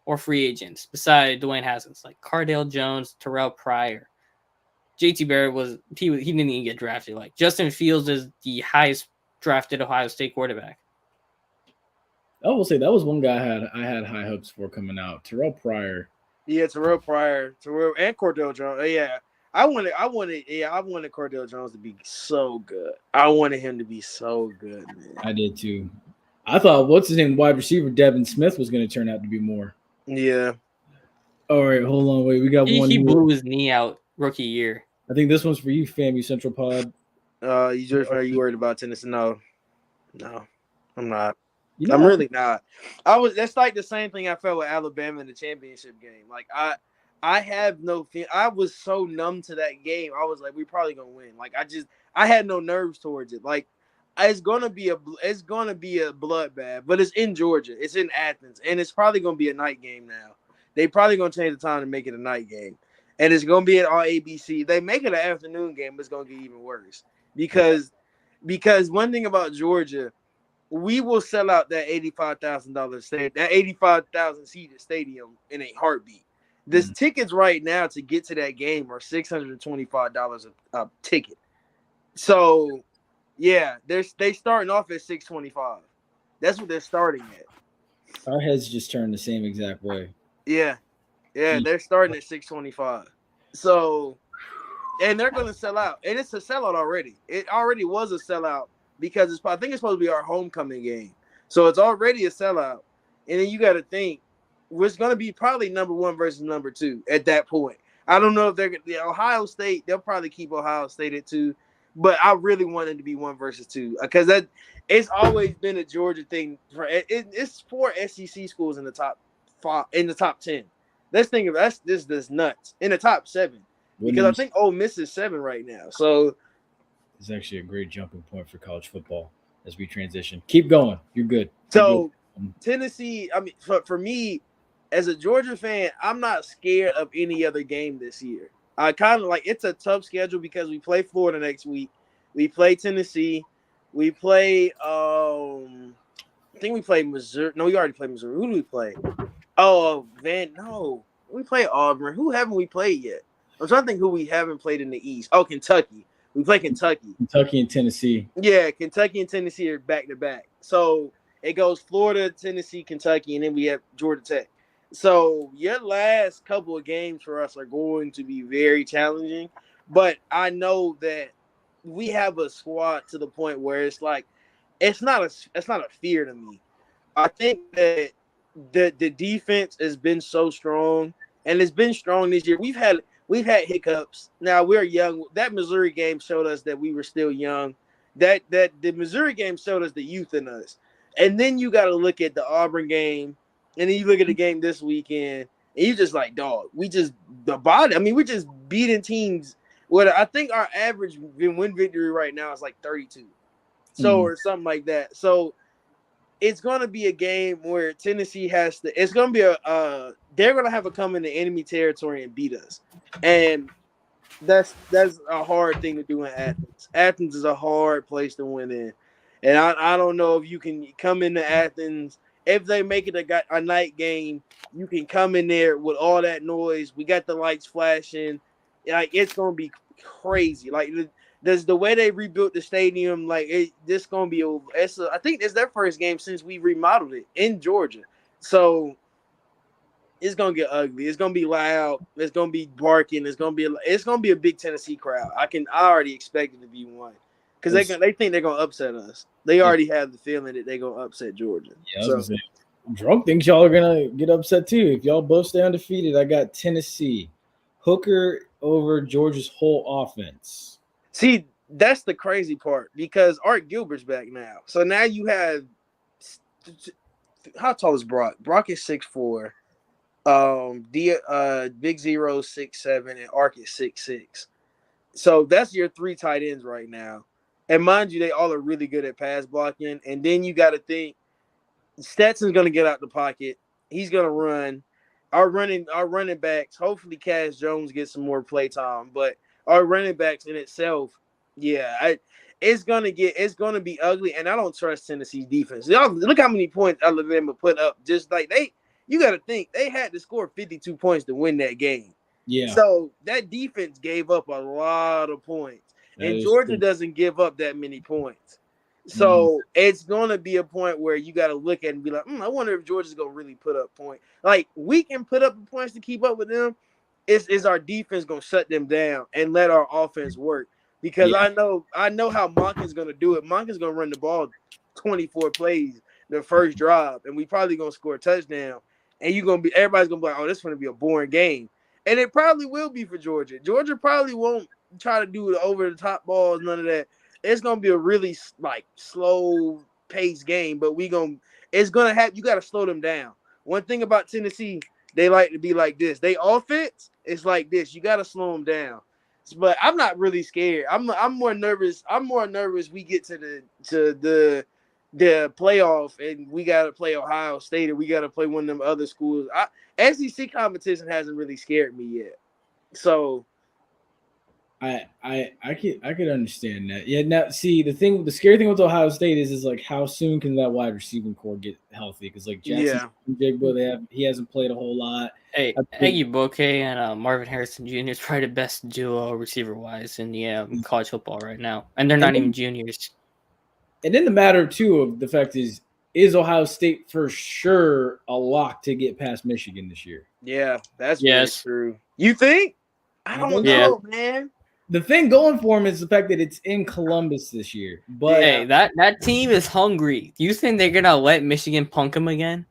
or free agents, beside Dwayne Haskins, like Cardale Jones, Terrell Pryor. JT Barrett he didn't even get drafted. Like Justin Fields is the highest drafted Ohio State quarterback. I will say that was one guy I had high hopes for coming out. Terrell Pryor. Yeah, Terrell Pryor, and Cordell Jones. Yeah. I wanted Cordell Jones to be so good. I wanted him to be so good, man. I did too. I thought what's his name, wide receiver Devin Smith was going to turn out to be more. Yeah. All right, hold on, wait. We got one. He blew his knee out rookie year. I think this one's for you, FAMU Central Pod. You worried about Tennessee? No, I'm not. You know, I'm really not. That's like the same thing I felt with Alabama in the championship game. Like I have no fear. I was so numb to that game. I was like, we probably gonna win. Like I had no nerves towards it. Like it's gonna be a bloodbath, but it's in Georgia. It's in Athens, and it's probably gonna be a night game now. They probably gonna change the time to make it a night game, and it's gonna be at all ABC. They make it an afternoon game, but it's gonna get even worse because one thing about Georgia. We will sell out that $85,000 stadium, that 85,000 seated stadium in a heartbeat. The tickets right now to get to that game are $625 a ticket. So, yeah, they starting off at $625. That's what they're starting at. Our heads just turned the same exact way. Yeah, they're starting at $625. So, and they're going to sell out, and it's a sellout already. It already was a sellout. Because I think it's supposed to be our homecoming game. So it's already a sellout. And then you got to think, it's going to be probably number 1 versus number 2 at that point. I don't know if they're Ohio State, they'll probably keep Ohio State at 2. But I really want it to be 1 versus 2 because it's always been a Georgia thing. It's 4 SEC schools in the top 5, in the top 10. Let's think of this nuts in the top 7 because I think Ole Miss is 7 right now. So it's actually a great jumping point for college football as we transition. Keep going. You're good. So Tennessee, I mean, for me, as a Georgia fan, I'm not scared of any other game this year. I kind of it's a tough schedule because we play Florida next week. We play Tennessee. We play, I think we play Missouri. No, we already played Missouri. Who do we play? We play Auburn. Who haven't we played yet? I'm trying to think who we haven't played in the East. Oh, Kentucky. We play Kentucky. Kentucky and Tennessee. Yeah, Kentucky and Tennessee are back-to-back. So it goes Florida, Tennessee, Kentucky, and then we have Georgia Tech. So your last couple of games for us are going to be very challenging. But I know that we have a squad to the point where it's like it's not a fear to me. I think that the defense has been so strong, and it's been strong this year. We've had hiccups. Now we're young. That Missouri game showed us that we were still young. That the Missouri game showed us the youth in us. And then you got to look at the Auburn game, and then you look at the game this weekend, and you just like, dog, we're just beating teams. What I think our average win victory right now is like 32, or something like that. So it's going to be a game where Tennessee has to. It's going to be they're going to have to come into enemy territory and beat us. And that's a hard thing to do in Athens. Athens is a hard place to win in. And I don't know if you can come into Athens. If they make it a night game, you can come in there with all that noise. We got the lights flashing. Like, it's going to be crazy. Like, the way they rebuilt the stadium, like, this going to be over. I think it's their first game since we remodeled it in Georgia. So it's gonna get ugly. It's gonna be loud. It's gonna be barking. It's gonna be a big Tennessee crowd. I already expect it to be one because they think they're gonna upset us. They already have the feeling that they're gonna upset Georgia. Yeah, so Drunk thinks y'all are gonna get upset too. If y'all both stay undefeated, I got Tennessee. Hooker over Georgia's whole offense. See, that's the crazy part because Art Gilbert's back now. So now you have how tall is Brock? Brock is 6'4". Big Zero 6'7", and Ark is 6'6". So that's your 3 tight ends right now. And mind you, they all are really good at pass blocking. And then you got to think Stetson's going to get out the pocket. He's going to run. Our running backs, hopefully Cass Jones gets some more play time. But our running backs in itself, it's going to be ugly. And I don't trust Tennessee's defense. Y'all, look how many points Alabama put up. Just like you got to think they had to score 52 points to win that game. Yeah. So that defense gave up a lot of points. And Georgia doesn't give up that many points. So it's going to be a point where you got to look at it and be like, I wonder if Georgia's going to really put up points. Like, we can put up the points to keep up with them. Is our defense going to shut them down and let our offense work? Because I know how Monk is going to do it. Monk is going to run the ball 24 plays. the first drive, and we probably gonna score a touchdown, and everybody's gonna be like, oh, this is gonna be a boring game, and it probably will be for Georgia. Georgia probably won't try to do the over the top balls, none of that. It's gonna be a really like slow paced game, but it's gonna have you got to slow them down. One thing about Tennessee, they like to be like this. They offense is like this. You got to slow them down. But I'm not really scared. I'm more nervous. I'm more nervous. We get to the playoff and we got to play Ohio State or we got to play one of them other schools. SEC competition hasn't really scared me yet. So I could understand that. Yeah. Now, see, the scary thing with Ohio State is like how soon can that wide receiving core get healthy? Because like Jackson Jigba, he hasn't played a whole lot. Hey, Aggie Bouke and Marvin Harrison Jr. is probably the best duo receiver wise in the college football right now, and they're not even juniors. And then the matter too of the fact is Ohio State for sure a lock to get past Michigan this year? Yeah, that's very true. You think? I don't know, man. The thing going for them is the fact that it's in Columbus this year. But hey, that team is hungry. Do you think they're gonna let Michigan punk them again?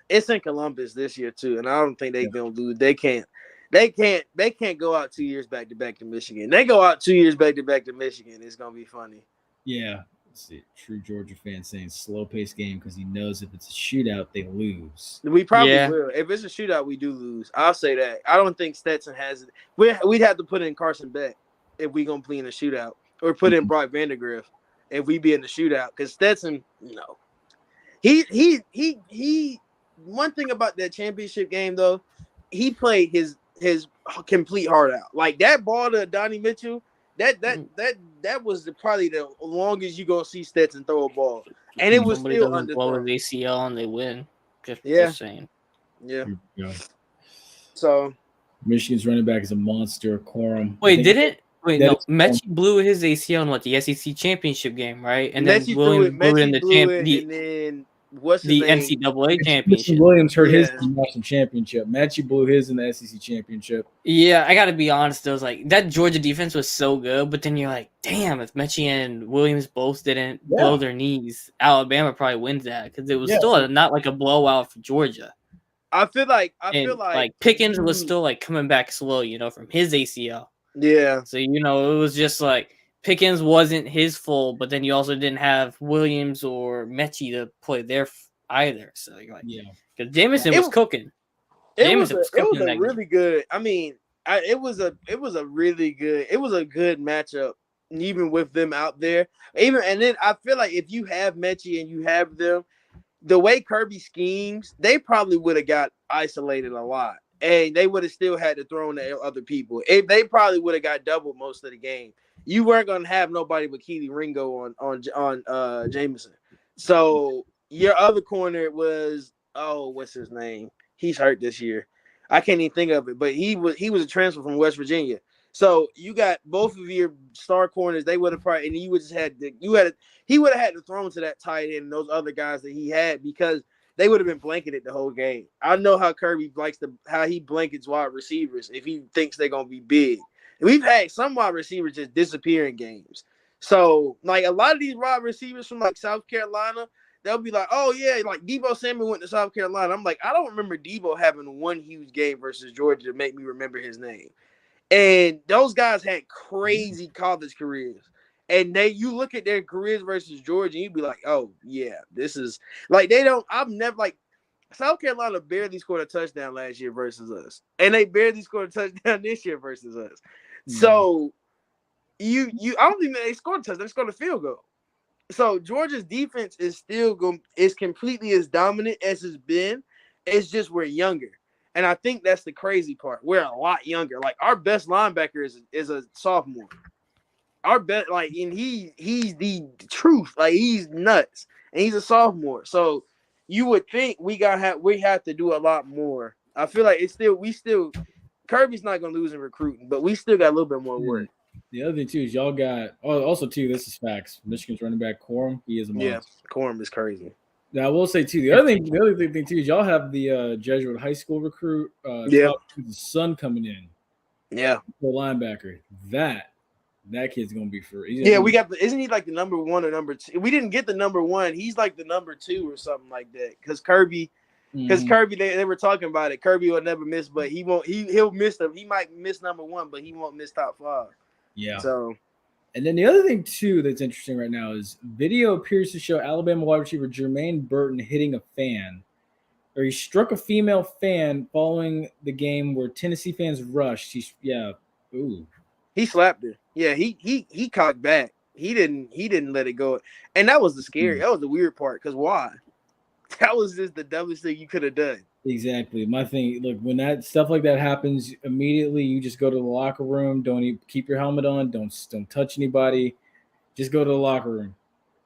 It's in Columbus this year too, and I don't think they're gonna lose. They can't go out 2 years back to back to Michigan. They go out 2 years back to back to Michigan. It's gonna be funny. Yeah. Let's see. True Georgia fan saying slow paced game because he knows if it's a shootout, they lose. We probably will. If it's a shootout, we do lose. I'll say that. I don't think Stetson has it. We'd have to put in Carson Beck if we gonna play in a shootout, or put in Brock Vandegrift if we be in the shootout. Because Stetson, no. He. One thing about that championship game though, he played his complete heart out. Like that ball to Donnie Mitchell. That was probably the longest you gonna see Stetson throw a ball, and it was still underthrown. Blow his ACL and they win. Just saying. Yeah. So Michigan's running back is a monster. Quorum. Mechie blew his ACL in the SEC championship game, right? And then Williams blew it in the what's his name? NCAA championship. Williams hurt his national championship. Mechie blew his in the SEC championship. Yeah, I gotta be honest. It was like that Georgia defense was so good, but then you're like, damn, if Mechie and Williams both didn't blow their knees, Alabama probably wins that because it was still not like a blowout for Georgia. I feel like Pickens was still like coming back slow, from his ACL. Yeah. So it was just like Pickens wasn't his full, but then you also didn't have Williams or Mechie to play there either. So you're like, because Jameson was cooking. It was a really good. I mean, it was a really good. It was a good matchup, even with them out there. And then I feel like if you have Mechie and you have them, the way Kirby schemes, they probably would have got isolated a lot, and they would have still had to throw in to other people. They probably would have got doubled most of the game. You weren't gonna have nobody but Keely Ringo on Jameson. So your other corner was what's his name? He's hurt this year. I can't even think of it, but he was a transfer from West Virginia. So you got both of your star corners. They would have probably, and he would have had to throw to that tight end and those other guys that he had because they would have been blanketed the whole game. I know how Kirby how he blankets wide receivers if he thinks they're gonna be big. We've had some wide receivers just disappear in games. So, like, a lot of these wide receivers from, like, South Carolina, they'll be like, oh, yeah, like, Debo Samuel went to South Carolina. I'm like, I don't remember Debo having one huge game versus Georgia to make me remember his name. And those guys had crazy college careers. And you look at their careers versus Georgia, and you'd be like, oh, yeah, this is – like, South Carolina barely scored a touchdown last year versus us. And they barely scored a touchdown this year versus us. So I don't think they scored a touchdown. They scored a field goal. So Georgia's defense is is completely as dominant as it's been. It's just we're younger. And I think that's the crazy part. We're a lot younger. Like our best linebacker is a sophomore. Our best, like, and he's the truth. Like he's nuts. And he's a sophomore. So you would think we have to do a lot more. I feel like Kirby's not gonna lose in recruiting, but we still got a little bit more work. The other thing too is y'all got also too. This is facts. Michigan's running back Quorum, he is a monster. Yeah, Quorum is crazy. Now I will say too. The other thing too is y'all have the Jesuit high school recruit. The son coming in. Yeah, the linebacker. That kid's gonna be for. We got the. Isn't he like the number 1 or number 2? We didn't get the number 1. He's like the number 2 or something like that. Because Kirby, they were talking about it. Kirby will never miss, but he won't. He'll miss them. He might miss number 1, but he won't miss top 5. Yeah. So. And then the other thing too that's interesting right now is video appears to show Alabama wide receiver Jermaine Burton hitting a fan, or he struck a female fan following the game where Tennessee fans rushed. He slapped her. Yeah, he cocked back. He didn't let it go. And that was that was the weird part. Because why? That was just the dumbest thing you could have done. Exactly. My thing, look, when that stuff like that happens, immediately you just go to the locker room. Don't even keep your helmet on. Don't touch anybody. Just go to the locker room.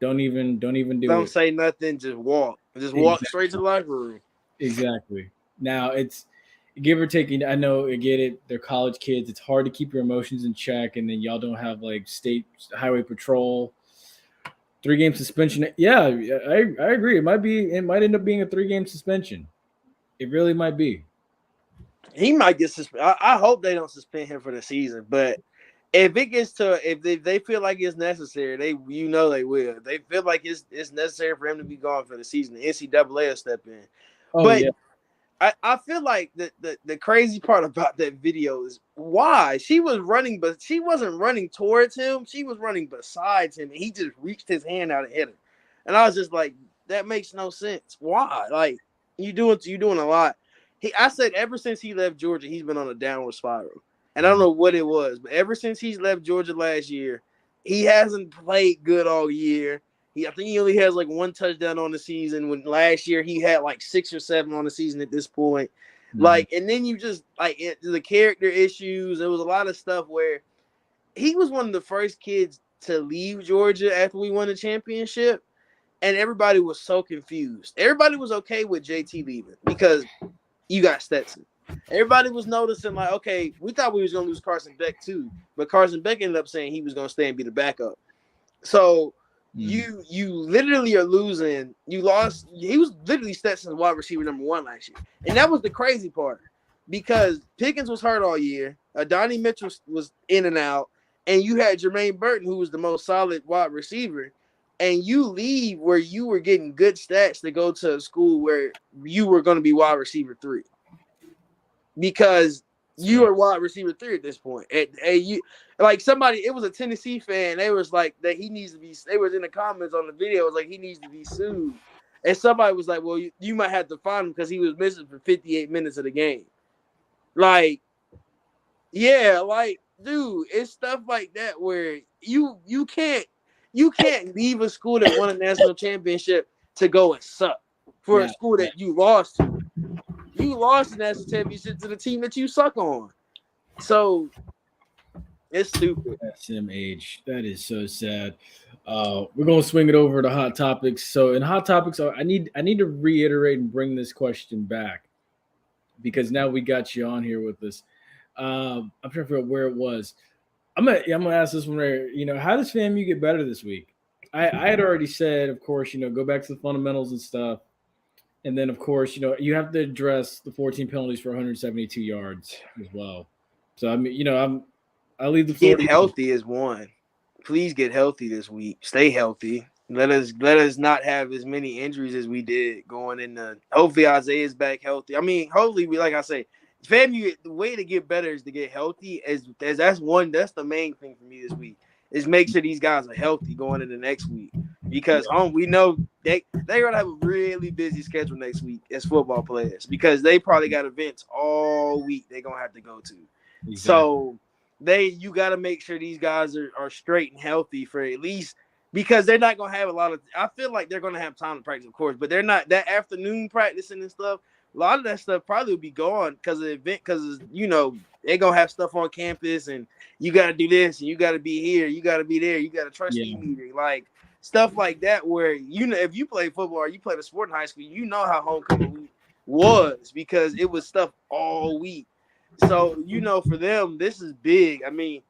Don't even do it. Don't say nothing. Just walk. Just walk straight to the locker room. Exactly. Now it's give or take. I know, I get it. They're college kids. It's hard to keep your emotions in check, and then y'all don't have like state highway patrol. 3-game suspension. Yeah, I agree. It might end up being a 3-game suspension. It really might be. He might get suspended. I hope they don't suspend him for the season. But if it gets to if they feel like it's necessary, they will. If they feel like it's necessary for him to be gone for the season, the NCAA will step in. Yeah. I feel like the crazy part about that video is why she was running, but she wasn't running towards him. She was running besides him, and he just reached his hand out and hit her. And I was just like, that makes no sense. Why? Like, you're doing a lot. I said ever since he left Georgia, he's been on a downward spiral. And I don't know what it was, but ever since he's left Georgia last year, he hasn't played good all year. I think he only has like 1 touchdown on the season. When last year he had like 6 or 7 on the season at this point. Like, and then you just like the character issues. There was a lot of stuff where he was one of the first kids to leave Georgia after we won the championship, and everybody was so confused. Everybody was okay with JT leaving because you got Stetson. Everybody was noticing like, okay, we thought we was gonna lose Carson Beck too, but Carson Beck ended up saying he was gonna stay and be the backup. So. You literally are losing. You lost. He was literally Stetson's wide receiver number 1 last year, and that was the crazy part because Pickens was hurt all year. Donnie Mitchell was in and out, and you had Jermaine Burton, who was the most solid wide receiver, and you leave where you were getting good stats to go to a school where you were going to be wide receiver 3 because you are wide receiver 3 at this point. You like somebody, it was a Tennessee fan. They was like that he needs to be. They was in the comments on the video. It was like he needs to be sued, and somebody was like, "Well, you might have to find him because he was missing for 58 minutes of the game." Like, yeah, like, dude, it's stuff like that where you can't leave a school that won a national championship to go and suck for a school that you lost to. You lost the national championship to the team that you suck on. So it's stupid. That's him age. That is so sad. We're gonna swing it over to hot topics. So in hot topics, I need to reiterate and bring this question back because now we got you on here with us. I'm trying to figure out where it was. I'm gonna ask this one right. How does FAMU get better this week? I had already said, of course, go back to the fundamentals and stuff. And then, of course, you have to address the 14 penalties for 172 yards as well. So, I mean, I leave the floor. Get healthy is one. Please get healthy this week. Stay healthy. Let us not have as many injuries as we did going in the. Hopefully, Isaiah's back healthy. I mean, hopefully, like I say, FAMU, the way to get better is to get healthy. As that's the main thing for me this week is make sure these guys are healthy going into next week. Because we know they're gonna have a really busy schedule next week as football players because they probably got events all week they're gonna have to go to. Exactly. So you gotta make sure these guys are straight and healthy for at least because they're not gonna have a lot of I feel like they're gonna have time to practice, of course, but they're not that afternoon practicing and stuff. A lot of that stuff probably will be gone because of the event, because they're gonna have stuff on campus and you gotta do this and you gotta be here, you gotta be there, you gotta trust meeting, like stuff like that where if you play football or you played a sport in high school, you know how homecoming week was because it was stuff all week. So for them, this is big. I mean,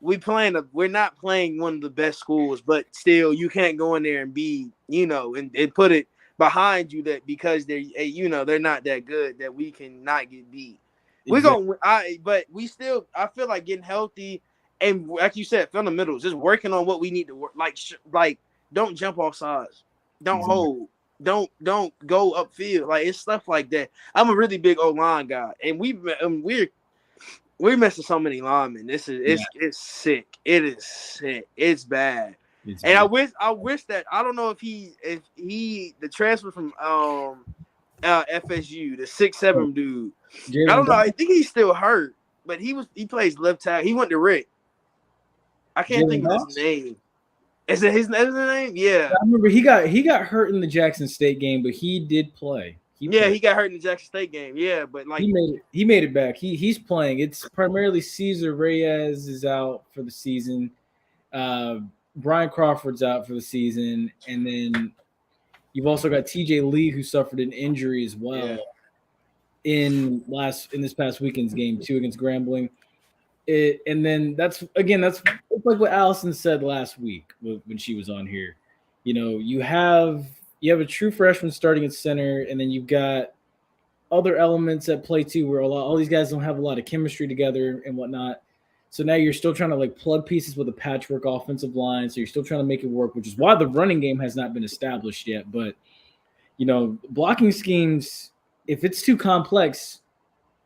we're not playing one of the best schools, but still you can't go in there and be, and put it behind you that because they're not that good that we can not get beat. Exactly. I feel like getting healthy And like you said, fundamentals, just working on what we need to work. Like don't jump off sides, don't hold, don't go upfield. Like it's stuff like that. I'm a really big O-line guy, and we're missing so many linemen. It's sick. It is sick. It's bad. And I wish that I don't know if the transfer from FSU, the 6'7" dude. I don't know. I think he's still hurt, but he plays left tackle. He went to Rick. I can't think of his name. Is it his name? Yeah. I remember he got hurt in the Jackson State game, but he did play. He got hurt in the Jackson State game. Yeah, but like he made it back. He's playing. It's primarily Cesar Reyes is out for the season. Brian Crawford's out for the season, and then you've also got TJ Lee who suffered an injury as well in this past weekend's game too against Grambling. And then that's like what Allison said last week when she was on here. You know, you have a true freshman starting at center, and then you've got other elements at play too, where all these guys don't have a lot of chemistry together and whatnot. So now you're still trying to like plug pieces with a patchwork offensive line. So you're still trying to make it work, which is why the running game has not been established yet. But you know, blocking schemes, if it's too complex,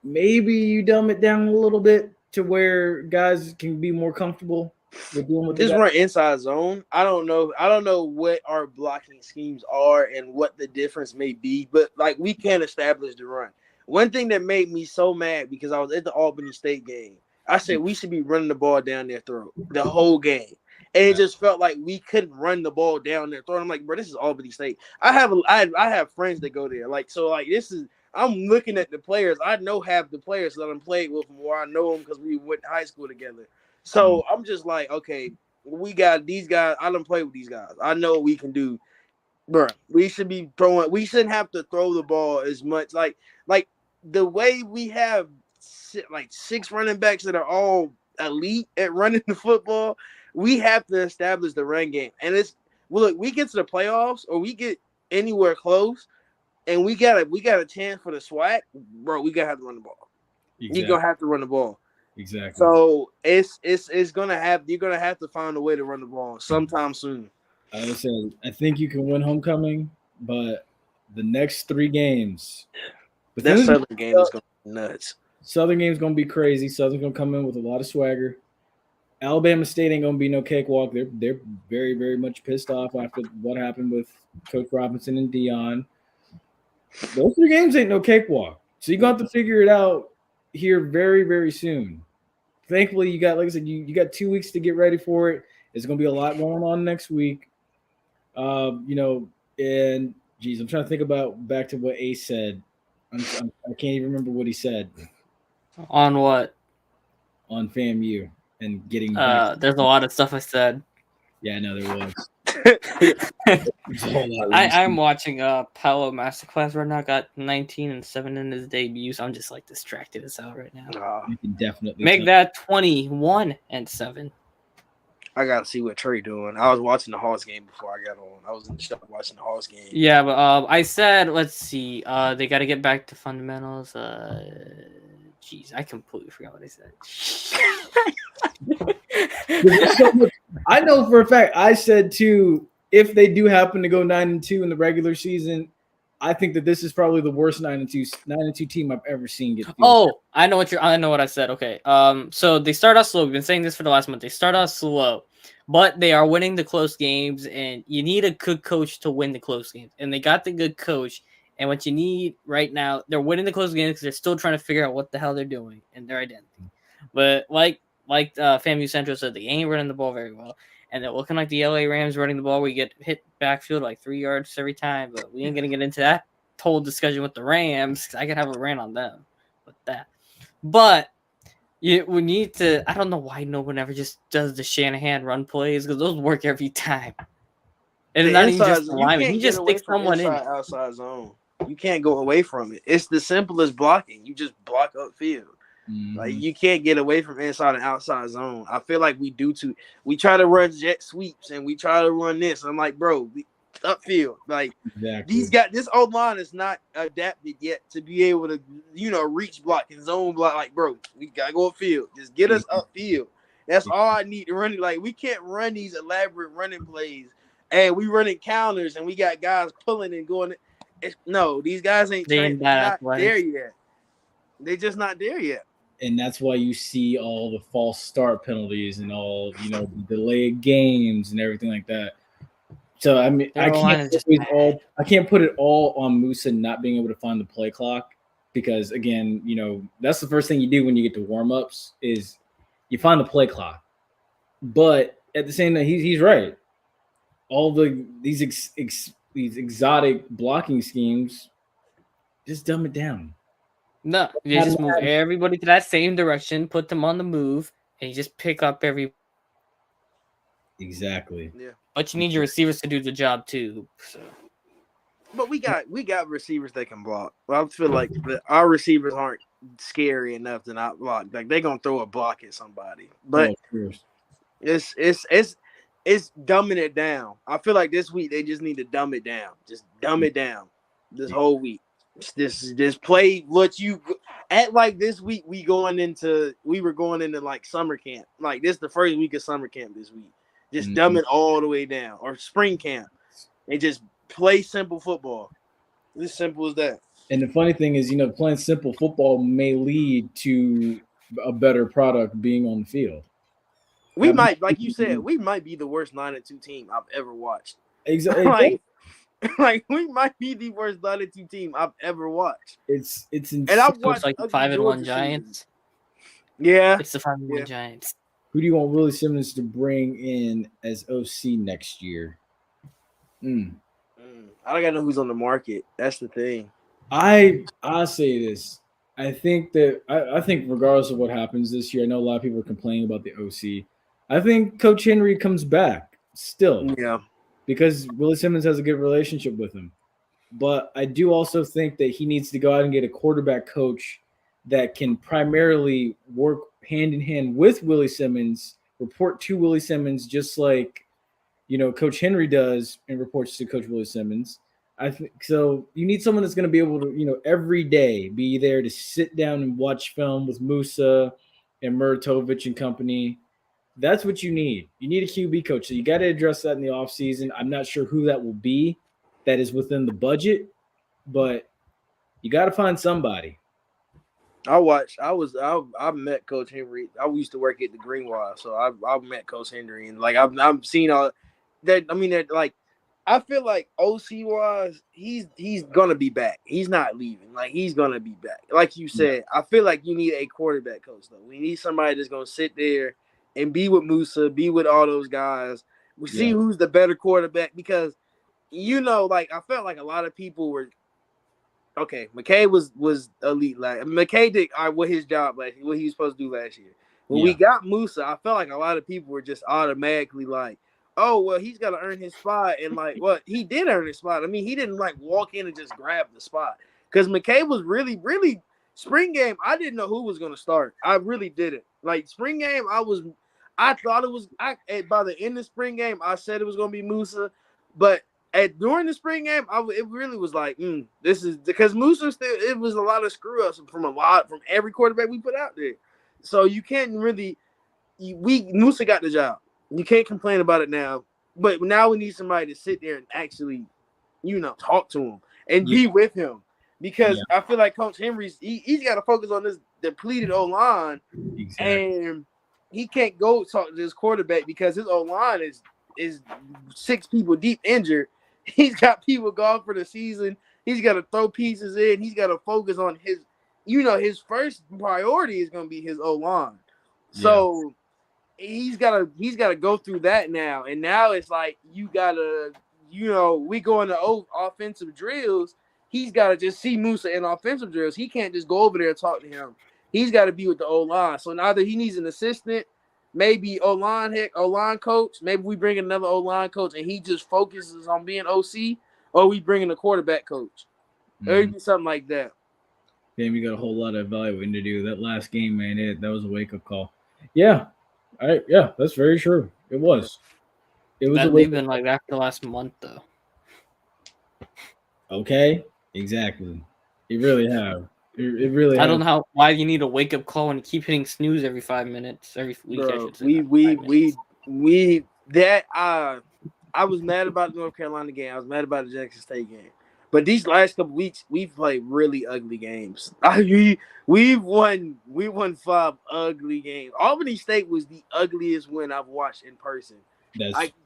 maybe you dumb it down a little bit to where guys can be more comfortable with doing what they just run inside zone. I don't know what our blocking schemes are and what the difference may be, but like we can't establish the run. One thing that made me so mad because I was at the Albany State game, I said we should be running the ball down their throat the whole game. And it just felt like we couldn't run the ball down their throat. I'm like, bro, this is Albany State. I have friends that go there. Like, so like this is I'm looking at the players. I know half the players that I'm played with from where I know them because we went to high school together. So I'm just like, okay, we got these guys. I don't play with these guys. I know what we can do, bro. We should be throwing. We shouldn't have to throw the ball as much. Like the way we have like 6 running backs that are all elite at running the football. We have to establish the run game, and we get to the playoffs or we get anywhere close. And we got a chance for the SWAC, bro. We gotta have to run the ball. Exactly. You're gonna have to run the ball. Exactly. So you're gonna have to find a way to run the ball sometime soon. I said, I think you can win homecoming, but the next 3 games, that Southern game is gonna be nuts. Southern game's gonna be crazy. Southern's gonna come in with a lot of swagger. Alabama State ain't gonna be no cakewalk. They're very, very much pissed off after what happened with Coach Robinson and Dion. Those 3 games ain't no cakewalk. So you're going to have to figure it out here very, very soon. Thankfully, you got, like I said, you got 2 weeks to get ready for it. There's going to be a lot going on next week. You know, and geez, I'm trying to think about back to what Ace said. I can't even remember what he said. On what? On FAMU and getting back. There's a lot of stuff I said. Yeah, I know there was. I'm watching Paolo Masterclass right now. Got 19-7 in his debut, so I'm just like distracted as hell right now. You can definitely make that 21-7. I gotta see what Trey doing. I was watching the Hawks game before I got on. I was in the shop watching the Hawks game. Yeah, but I said, let's see. They got to get back to fundamentals. Jeez, I completely forgot what I said. I know for a fact I said too, if they do happen to go 9-2 in the regular season, I think that this is probably the worst 9-2 team I've ever seen get. Oh, I know what I said. Okay. So they start out slow. We've been saying this for the last month. They start out slow, but they are winning the close games, and you need a good coach to win the close games. And they got the good coach. And what you need right now, they're winning the close games because they're still trying to figure out what the hell they're doing and their identity. But like FAMU Central said, they ain't running the ball very well. And they're looking like the LA Rams running the ball where you get hit backfield like 3 yards every time. But we ain't going to get into that whole discussion with the Rams because I could have a rant on them with that. But we need to – I don't know why no one ever just does the Shanahan run plays because those work every time. And it's not even just the lineman. He just sticks someone in. Outside zone. You can't go away from it. It's the simplest blocking. You just block upfield. Mm-hmm. Like you can't get away from inside and outside zone. I feel like we do too. We try to run jet sweeps and we try to run this. I'm like, bro, upfield. Like these guys, this old line is not adapted yet to be able to, reach block and zone block. Like, bro, we gotta go upfield. Just get us upfield. That's all I need to run it. Like we can't run these elaborate running plays, and we running counters, and we got guys pulling and going. No, these guys ain't trained. They're not there yet. They're just not there yet. And that's why you see all the false start penalties and all, the delayed games and everything like that. So I mean, I can't put it all on Musa not being able to find the play clock, because again, that's the first thing you do when you get to warm-ups is you find the play clock. But at the same time, he's right. All these exotic blocking schemes, just dumb it down. No, you just move everybody to that same direction, put them on the move, and you just pick up every. Exactly. Yeah. But you need your receivers to do the job too. So. But we got receivers that can block. Well, I feel like our receivers aren't scary enough to not block. Like they're gonna throw a block at somebody. But it's dumbing it down. I feel like this week they just need to dumb it down. Just dumb it down. This whole week. Just play what you act like this week. We were going into like summer camp. Like this the first week of summer camp this week. Just dumb it all the way down, or spring camp, and just play simple football. As simple as that. And the funny thing is, playing simple football may lead to a better product being on the field. We might, like you said, we might be the worst 9-2 team I've ever watched. Exactly. Like we might be the worst 9-2 team I've ever watched. It's insane. And I've watched like the 5-1 Giants. Yeah, it's the 5-1 Giants. Who do you want Willie Simmons to bring in as OC next year? I don't gotta know who's on the market. That's the thing. I say this. I think regardless of what happens this year, I know a lot of people are complaining about the OC. I think Coach Henry comes back still. Yeah. Because Willie Simmons has a good relationship with him. But I do also think that he needs to go out and get a quarterback coach that can primarily work hand in hand with Willie Simmons, report to Willie Simmons, just like, Coach Henry does and reports to Coach Willie Simmons. I think so. You need someone that's going to be able to, every day be there to sit down and watch film with Musa and Murtovich and company. That's what you need. You need a QB coach. So you got to address that in the offseason. I'm not sure who that will be that is within the budget, but you got to find somebody. I met Coach Henry. I used to work at the Greenwise, so I met Coach Henry, and like I've seen all that. I mean, that like I feel like OC wise, he's gonna be back. He's not leaving. Like he's gonna be back. Like you said, I feel like you need a quarterback coach though. We need somebody that's gonna sit there and be with Musa, be with all those guys. We see who's the better quarterback, because like I felt like a lot of people were okay. McKay was elite. Like McKay did what his job last year, what he was supposed to do last year. When we got Musa, I felt like a lot of people were just automatically like, oh well, he's got to earn his spot, and like, well, he did earn his spot. I mean, he didn't like walk in and just grab the spot, because McKay was really spring game. I didn't know who was going to start. I really didn't. Like spring game, I thought it was. By the end of spring game, I said it was going to be Musa, but during the spring game, it really was like, this is because Musa still. It was a lot of screw ups from every quarterback we put out there. So you can't really. Musa got the job. You can't complain about it now. But now we need somebody to sit there and actually, talk to him and be with him. Because I feel like Coach Henry's he's got to focus on this depleted O-line. Exactly. And he can't go talk to this quarterback because his O-line is 6 people deep injured. He's got people gone for the season. He's got to throw pieces in. He's got to focus on his first priority is going to be his O-line. Yeah. So he's got to go through that now. And now it's like you got to, we go into offensive drills. He's got to just see Musa in offensive drills. He can't just go over there and talk to him. He's got to be with the O-line. So either he needs an assistant, maybe O-line coach. Maybe we bring another O-line coach and he just focuses on being OC, or we bring in a quarterback coach. Or something like that. Damn, we got a whole lot of evaluating to do. That last game, man, that was a wake-up call. Yeah. That's very true. It was. They've been like that for the last month, though. Okay. Exactly. You really have. It really. I don't know why you need a wake up call and keep hitting snooze every 5 minutes, every week. Bro, I should say. I was mad about the North Carolina game. I was mad about the Jackson State game. But these last couple weeks, we've played really ugly games. We won 5 ugly games. Albany State was the ugliest win I've watched in person.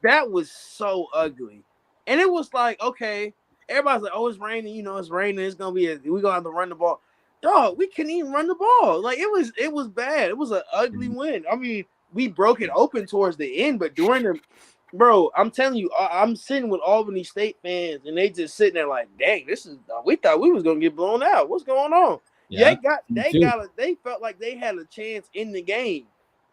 That was so ugly. And it was like, okay, everybody's like, oh, it's raining, it's raining, we're gonna have to run the ball. Dog, we couldn't even run the ball. Like it was bad. It was an ugly win. I mean, we broke it open towards the end, but during the bro, I'm telling you, I'm sitting with Albany State fans, and they just sitting there like, "Dang, we thought we was gonna get blown out. What's going on?" Yeah, they felt like they had a chance in the game.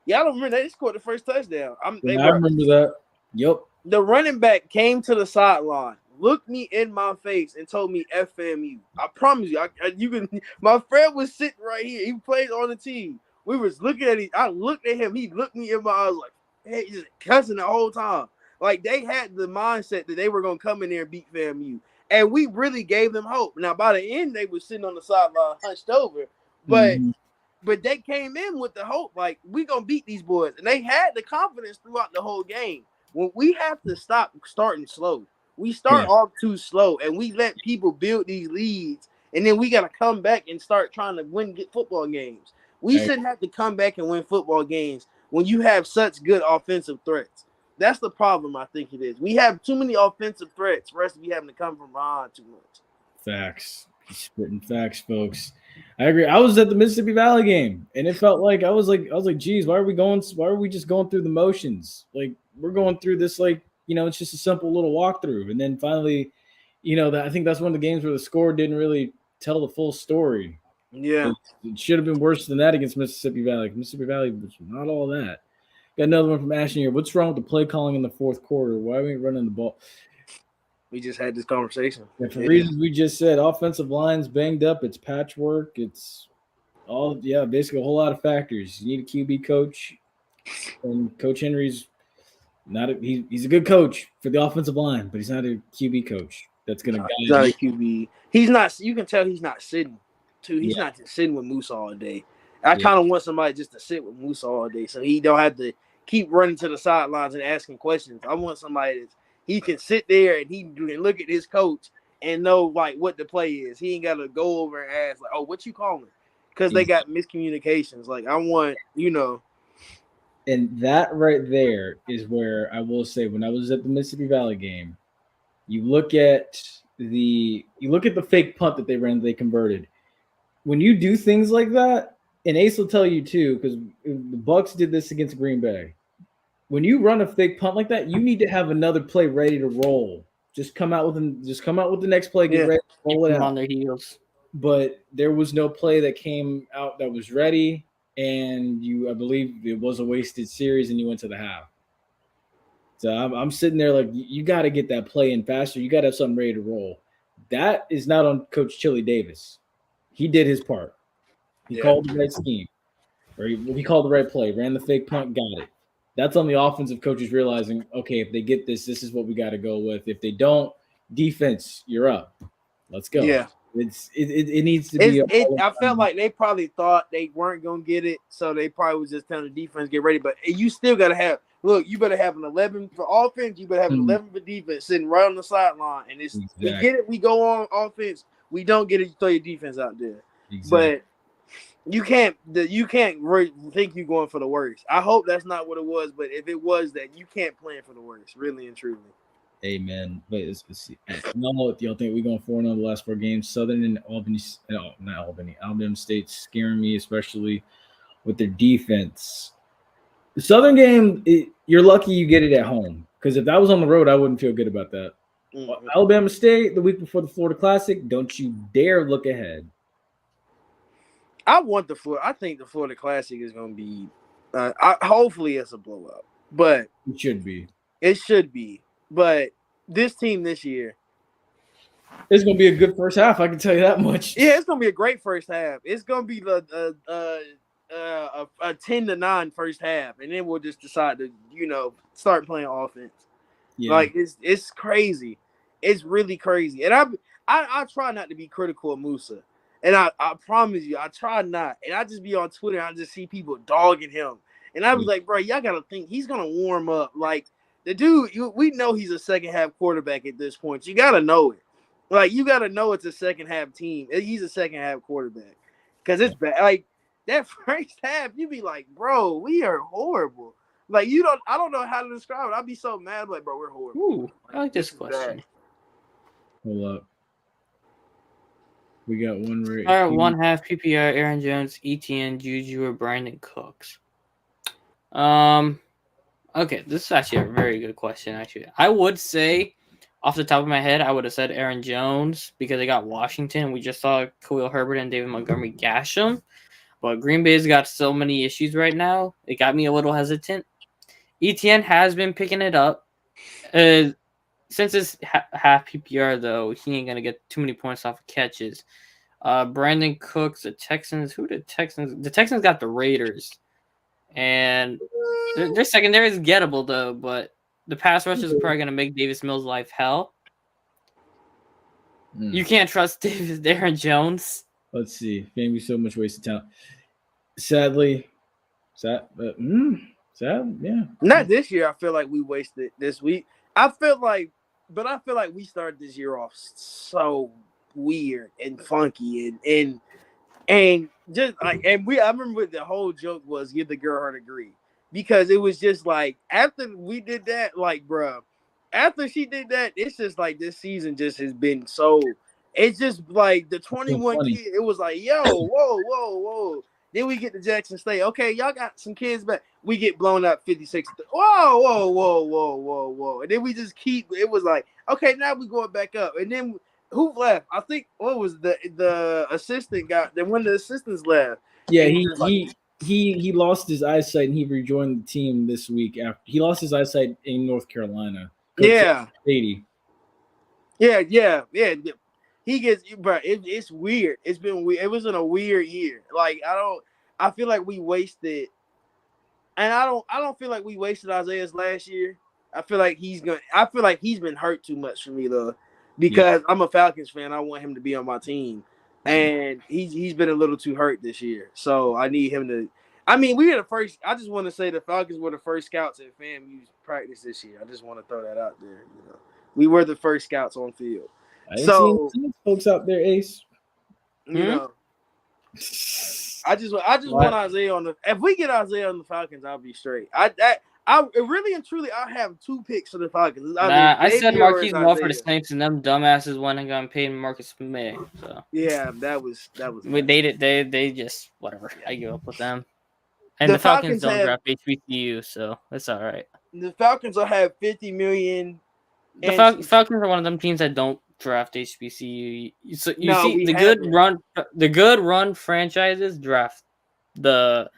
Y'all don't remember they scored the first touchdown. I remember that. Yep. The running back came to the sideline, looked me in my face, and told me FAMU. I promise you, you can. My friend was sitting right here. He plays on the team. We was looking at him. I looked at him. He looked me in my eyes like. Hey, just cussing the whole time. Like they had the mindset that they were gonna come in there and beat FAMU, and we really gave them hope. Now by the end, they were sitting on the sideline, hunched over, but they came in with the hope, like we gonna beat these boys, and they had the confidence throughout the whole game. When we have to stop starting slow, we start off too slow, and we let people build these leads, and then we gotta come back and start trying to get football games. We shouldn't have to come back and win football games when you have such good offensive threats. That's the problem, I think it is. We have too many offensive threats for us to be having to come from behind too much. Facts. Spitting facts, folks. I agree. I was at the Mississippi Valley game, and it felt like I was like, geez, why are we just going through the motions? Like we're going through this, like, it's just a simple little walkthrough. And then finally, I think that's one of the games where the score didn't really tell the full story. Yeah. It should have been worse than that against Mississippi Valley. Mississippi Valley was not all that. Got another one from Ashton here. What's wrong with the play calling in the fourth quarter? Why are we running the ball? We just had this conversation. And for reasons we just said, offensive line's banged up. It's patchwork. It's all, basically a whole lot of factors. You need a QB coach. And Coach Henry's he's a good coach for the offensive line, but he's not a QB coach. That's going to guide. He's not a QB. He's not, you can tell he's not sitting. He's not just sitting with Moose all day. I kind of want somebody just to sit with Moose all day so he don't have to keep running to the sidelines and asking questions. I want somebody that he can sit there and he can look at his coach and know like what the play is. He ain't got to go over and ask like, "Oh, what you calling?" Because they got miscommunications. Like I want, And that right there is where I will say, when I was at the Mississippi Valley game, you look at the fake punt that they ran, they converted. When you do things like that, and Ace will tell you too, because the Bucs did this against Green Bay. When you run a fake punt like that, you need to have another play ready to roll. Just come out with the next play, get ready to roll it out on their heels. But there was no play that came out that was ready, and I believe it was a wasted series, and you went to the half. So I'm sitting there like, you got to get that play in faster. You got to have something ready to roll. That is not on Coach Chili Davis. He did his part. He called the right scheme, or he called the right play, ran the fake punt, got it. That's on the offensive coaches realizing, okay, if they get this is what we got to go with. If they don't, defense, you're up. Let's go. Yeah. It needs to be. I felt like they probably thought they weren't going to get it, so they probably was just telling the defense, get ready. But you still got to have – look, you better have an 11 for offense. You better have an 11 for defense sitting right on the sideline. And we get it, we go on offense. We don't get it, you throw your defense out there. Exactly. But you can't think you're going for the worst. I hope that's not what it was, but if it was that, you can't plan for the worst, really and truly. Amen. Wait, let's see. Y'all think we're going 4-0 the last 4 games? Southern and Alabama State scaring me, especially with their defense. The Southern game, you're lucky you get it at home, because if that was on the road, I wouldn't feel good about that. Mm-hmm. Alabama State, the week before the Florida Classic, don't you dare look ahead. I think the Florida Classic is going to be hopefully it's a blowout, but it should be. But this team this year, it's going to be a good first half. I can tell you that much. Yeah, it's going to be a great first half. It's going to be a 10-9 first half, and then we'll just decide to start playing offense. Yeah. Like it's crazy. It's really crazy. And I try not to be critical of Musa. And I promise you, I try not. And I just be on Twitter and I just see people dogging him. And I be like, bro, y'all got to think he's going to warm up. Like, the dude, we know he's a second half quarterback at this point. You got to know it. Like, you got to know it's a second half team. He's a second half quarterback. Because it's bad. Like, that first half, you be like, bro, we are horrible. Like, I don't know how to describe it. I'd be so mad. Like, bro, we're horrible. Ooh, I like this question. Bad. Hold up. We got one right. Start one half PPR, Aaron Jones, ETN, Juju, or Brandon Cooks. Okay, this is actually a very good question, actually. I would say, off the top of my head, I would have said Aaron Jones because they got Washington. We just saw Khalil Herbert and David Montgomery gash him. But Green Bay's got so many issues right now. It got me a little hesitant. ETN has been picking it up. Since it's half PPR, though, he ain't going to get too many points off of catches. Brandon Cooks, the Texans. Who the Texans? The Texans got the Raiders. And their secondary is gettable, though. But the pass rush is probably going to make Davis Mills' life hell. You can't trust Aaron Jones. Let's see. FAMU so much wasted talent. Sadly, sad, yeah. Not this year. I feel like we wasted this week. I feel like we started this year off so weird and funky and just like I remember what the whole joke was, give the girl her degree, because it was just like after we did that, like bro, after she did that, it's just like this season just has been so. It's just like the 21 kid. It was like whoa. Then we get to Jackson State. Okay, y'all got some kids back. We get blown up 56. Whoa. And then we just keep. It was like, okay, now we going back up. And then who left? I think what was the assistant got. Then one of the assistants left. Yeah, he lost his eyesight and he rejoined the team this week after he lost his eyesight in North Carolina. Yeah. 80. Yeah. He gets, bro. It's weird. It's been weird. It was in a weird year. Like I feel like we wasted, and I don't feel like we wasted Isaiah's last year. I feel like he's been hurt too much for me though, because I'm a Falcons fan. I want him to be on my team, and he's been a little too hurt this year. So I need him to. I mean, we were the first. I just want to say the Falcons were the first scouts at FAMU's practice this year. I just want to throw that out there. We were the first scouts on field. I didn't see folks out there, Ace. You know, I just want Isaiah on the. If we get Isaiah on the Falcons, I'll be straight. I really and truly, I have two picks for the Falcons. I said Marquise Ball for the Saints, and them dumbasses went and got paid Marcus May. So yeah, that was. They just whatever. I give up with them. And the Falcons don't draft HBCU, so it's all right. The Falcons will have $50 million. The Falcons are one of them teams that don't draft HBCU. So the good run franchises draft the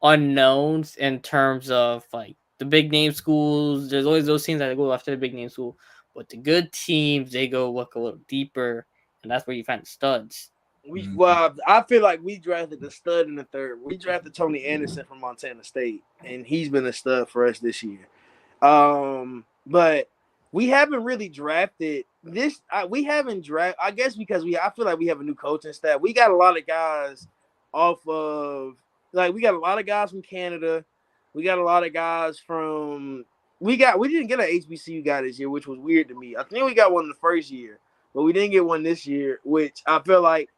unknowns in terms of like the big name schools. There's always those teams that go after the big name school, but the good teams they go look a little deeper, and that's where you find the studs. I feel like we drafted the stud in the third. We drafted Tony Anderson from Montana State, and he's been a stud for us this year. But we haven't really drafted this. We haven't drafted. I guess because I feel like we have a new coaching staff. We got a lot of guys off of we got a lot of guys from Canada. We got a lot of guys from. We didn't get an HBCU guy this year, which was weird to me. I think we got one the first year, but we didn't get one this year, which I feel like.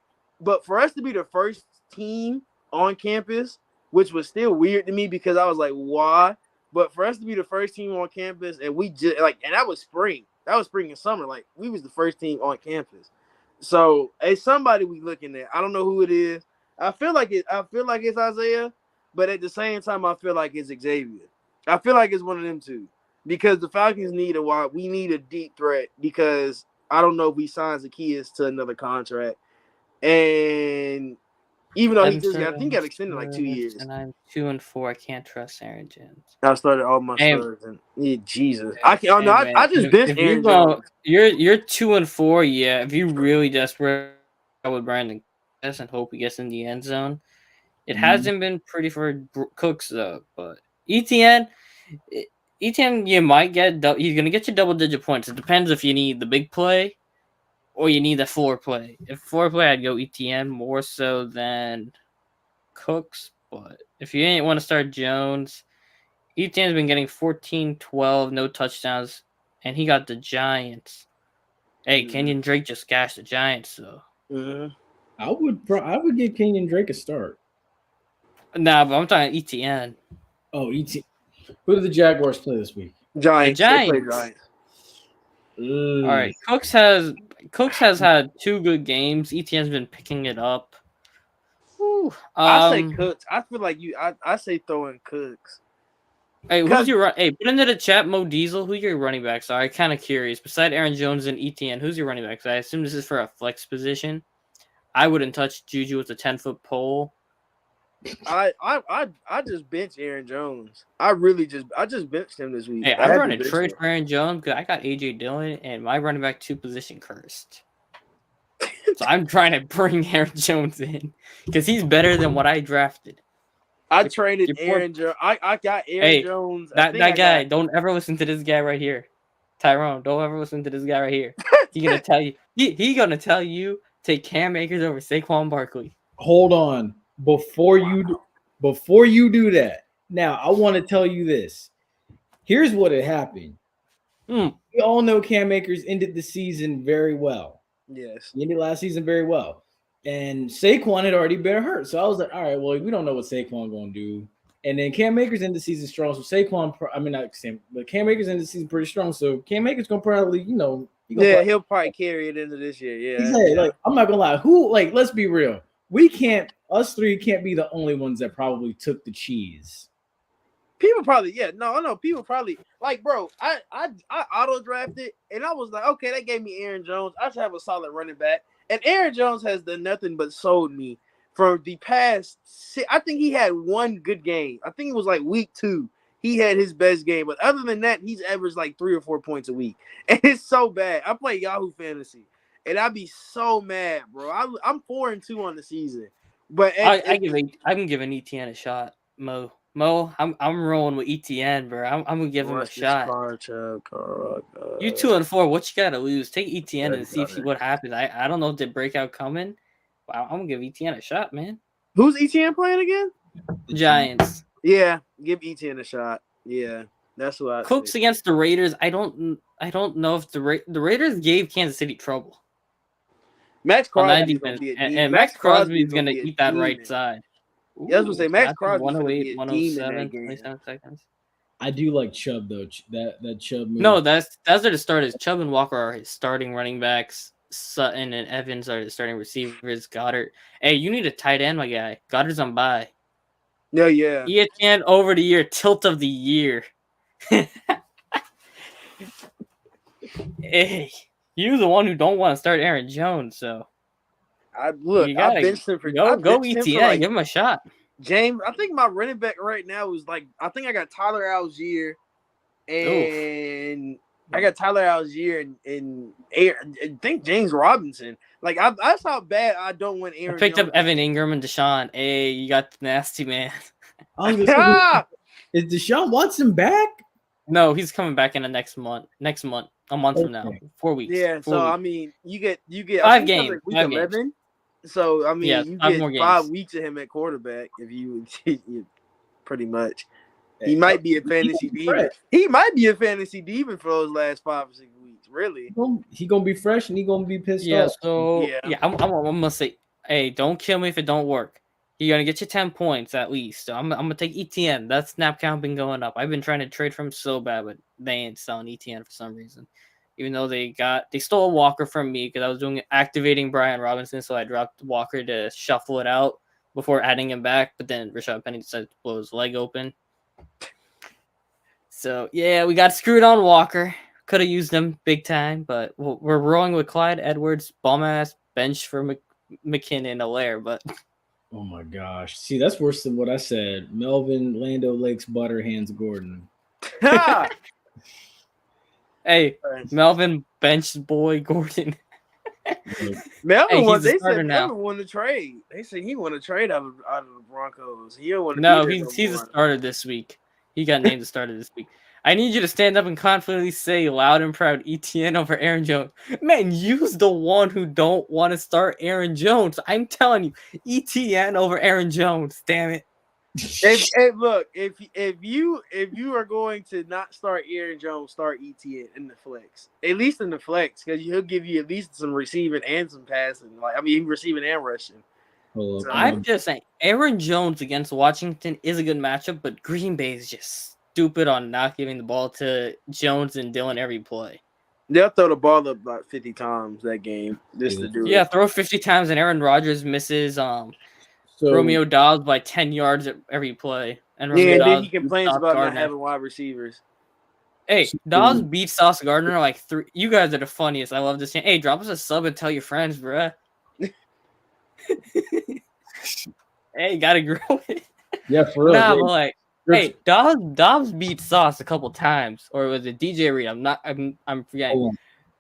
But for us to be the first team on campus, which was still weird to me because I was like, why? But for us to be the first team on campus, and we just and that was spring. That was spring and summer. Like we was the first team on campus. So it's somebody we looking at. I don't know who it is. I feel like it's Isaiah, but at the same time, I feel like it's Xavier. I feel like it's one of them two because the Falcons need a wide. We need a deep threat because I don't know if we sign Zacchaeus to another contract, and. Even though I think got extended like 2 years. And I'm 2-4. I can't trust Aaron Jones. I started all my starters and Jesus. I can't. I just benched Aaron Jones. You're 2-4. Yeah. If you really desperate with Brandon and hope he gets in the end zone, it hasn't been pretty for Cooks though. But ETN, you might get. He's gonna get you double-digit points. It depends if you need the big play. or you need a floor play. If floor play, I'd go ETN more so than Cooks. But if you ain't want to start Jones, ETN's been getting 14, 12, no touchdowns, and he got the Giants. Hey, Kenyon Drake just gashed the Giants, so. I would give Kenyon Drake a start. Nah, but I'm talking ETN. Oh, ETN. Who did the Jaguars play this week? Giants. The Giants. They play Giants. All right, Cooks has had 2 good games. ETN's been picking it up. I say Cooks. I feel like I say throw in Cooks. Hey, who's your Hey, put into the chat, Mo Diesel. Who your running backs are? I'm kind of curious. Beside Aaron Jones and ETN, who's your running backs? I assume this is for a flex position. I wouldn't touch Juju with a 10-foot pole. I just benched Aaron Jones. I just benched him this week. Hey, I'm running a trade for Aaron Jones because I got AJ Dillon and my running back 2 position cursed. So I'm trying to bring Aaron Jones in because he's better than what I drafted. I traded Aaron Jones. I got Aaron Jones. That guy, don't ever listen to this guy right here. Tyrone, don't ever listen to this guy right here. He's gonna tell you. He gonna tell you take Cam Akers over Saquon Barkley. Hold on. Before you do that, now I want to tell you this. Here's what had happened. We all know Cam Akers ended the season very well. Yes. He ended last season very well. And Saquon had already been hurt. So I was like, all right, well, we don't know what Saquon going to do. And then Cam Akers ended the season strong. So Saquon, not Sam, but Cam Akers ended the season pretty strong. So Cam Akers going to probably, he'll probably carry it into this year. Yeah. Exactly. Like, I'm not going to lie. Let's be real. Us three can't be the only ones that probably took the cheese. People probably, people probably, like, bro, I auto-drafted, and I was like, okay, that gave me Aaron Jones. I should have a solid running back. And Aaron Jones has done nothing but sold me for the past I think he had one good game. I think it was like week 2. He had his best game. But other than that, he's averaged like 3 or 4 points a week. And it's so bad. I play Yahoo Fantasy, and I'd be so mad, bro. I'm 4-2 on the season. But I'm giving ETN a shot, Mo. I'm rolling with ETN, bro. I'm gonna give him a shot. You 2-4. What you gotta lose? Take ETN and see what happens. I don't know if the breakout coming. But I'm gonna give ETN a shot, man. Who's ETN playing again? Giants. Yeah, give ETN a shot. Yeah, that's what I Cooks think. against the Raiders. I don't know if the Raiders gave Kansas City trouble. Max Crosby and Max Crosby is gonna eat that right side. Ooh, yeah, I was gonna say Max Crosby 108, 107, 27 seconds. I do like Chubb though. That Chubb move. No, that's the starters. Chubb and Walker are his starting running backs. Sutton and Evans are the starting receivers. Goddard. Hey, you need a tight end, my guy. Goddard's on bye. No, yeah. ETN over the year, tilt of the year. Hey, you're the one who don't want to start Aaron Jones, so. I benched him for go ETN, give him a shot. James, I think my running back right now is like I think I got Tyler Algier and I got Tyler Algier and I think James Robinson. Like that's how bad I don't want Aaron. I picked Jones. up Evan Ingram and Deshaun. Hey, you got the nasty man. Is Deshaun Watson back? No, he's coming back in the next month. A month from now. 4 weeks. Yeah, 4 weeks. I mean, you get 5 games. like week 5 11. Games. So I mean, yeah, you 5 get more games. 5 weeks of him at quarterback if you pretty much. He might be a fantasy demon. He might be a fantasy demon for those last 5 or 6 weeks. Really, he gonna be fresh and he gonna be pissed yeah, off. So I'm gonna say, hey, don't kill me if it don't work. You're gonna get you 10 points at least. So I'm gonna take ETN. That snap count been going up. I've been trying to trade for him so bad, but they ain't selling ETN for some reason. Even though they stole Walker from me because I was activating Brian Robinson, so I dropped Walker to shuffle it out before adding him back. But then Rashad Penny decided to blow his leg open. So yeah, we got screwed on Walker. Could have used him big time, but we're rolling with Clyde Edwards, bum ass bench for McKinnon, Allaire, but. Oh my gosh! See, that's worse than what I said. Melvin, Lando Lakes, Butter, Hands, Gordon. Hey, Melvin, bench boy, Gordon. Melvin won the trade. They said he won a trade out of the Broncos. He don't want to. No, he's a starter this week. He got named the starter this week. I need you to stand up and confidently say loud and proud ETN over Aaron Jones. Man, you's the one who don't want to start Aaron Jones. I'm telling you, ETN over Aaron Jones. Damn it. If you are going to not start Aaron Jones, start ETN in the flex. At least in the flex, because he'll give you at least some receiving and some passing. Receiving and rushing. Hold up. I'm just saying, Aaron Jones against Washington is a good matchup, but Green Bay is just stupid on not giving the ball to Jones and Dillon every play. They'll throw the ball up about 50 times that game just to do it. Yeah, throw 50 times and Aaron Rodgers misses Romeo Dobbs by 10 yards at every play. And Romeo then Dobbs he complains about not having wide receivers. Hey, Dobbs beats Sauce Gardner like 3. You guys are the funniest. I love this. Hey, drop us a sub and tell your friends, bruh. Hey, gotta grow it. Yeah, for real. Nah, but like, hey, Dobbs beat Sauce a couple times, or was it DJ Reed? I'm forgetting.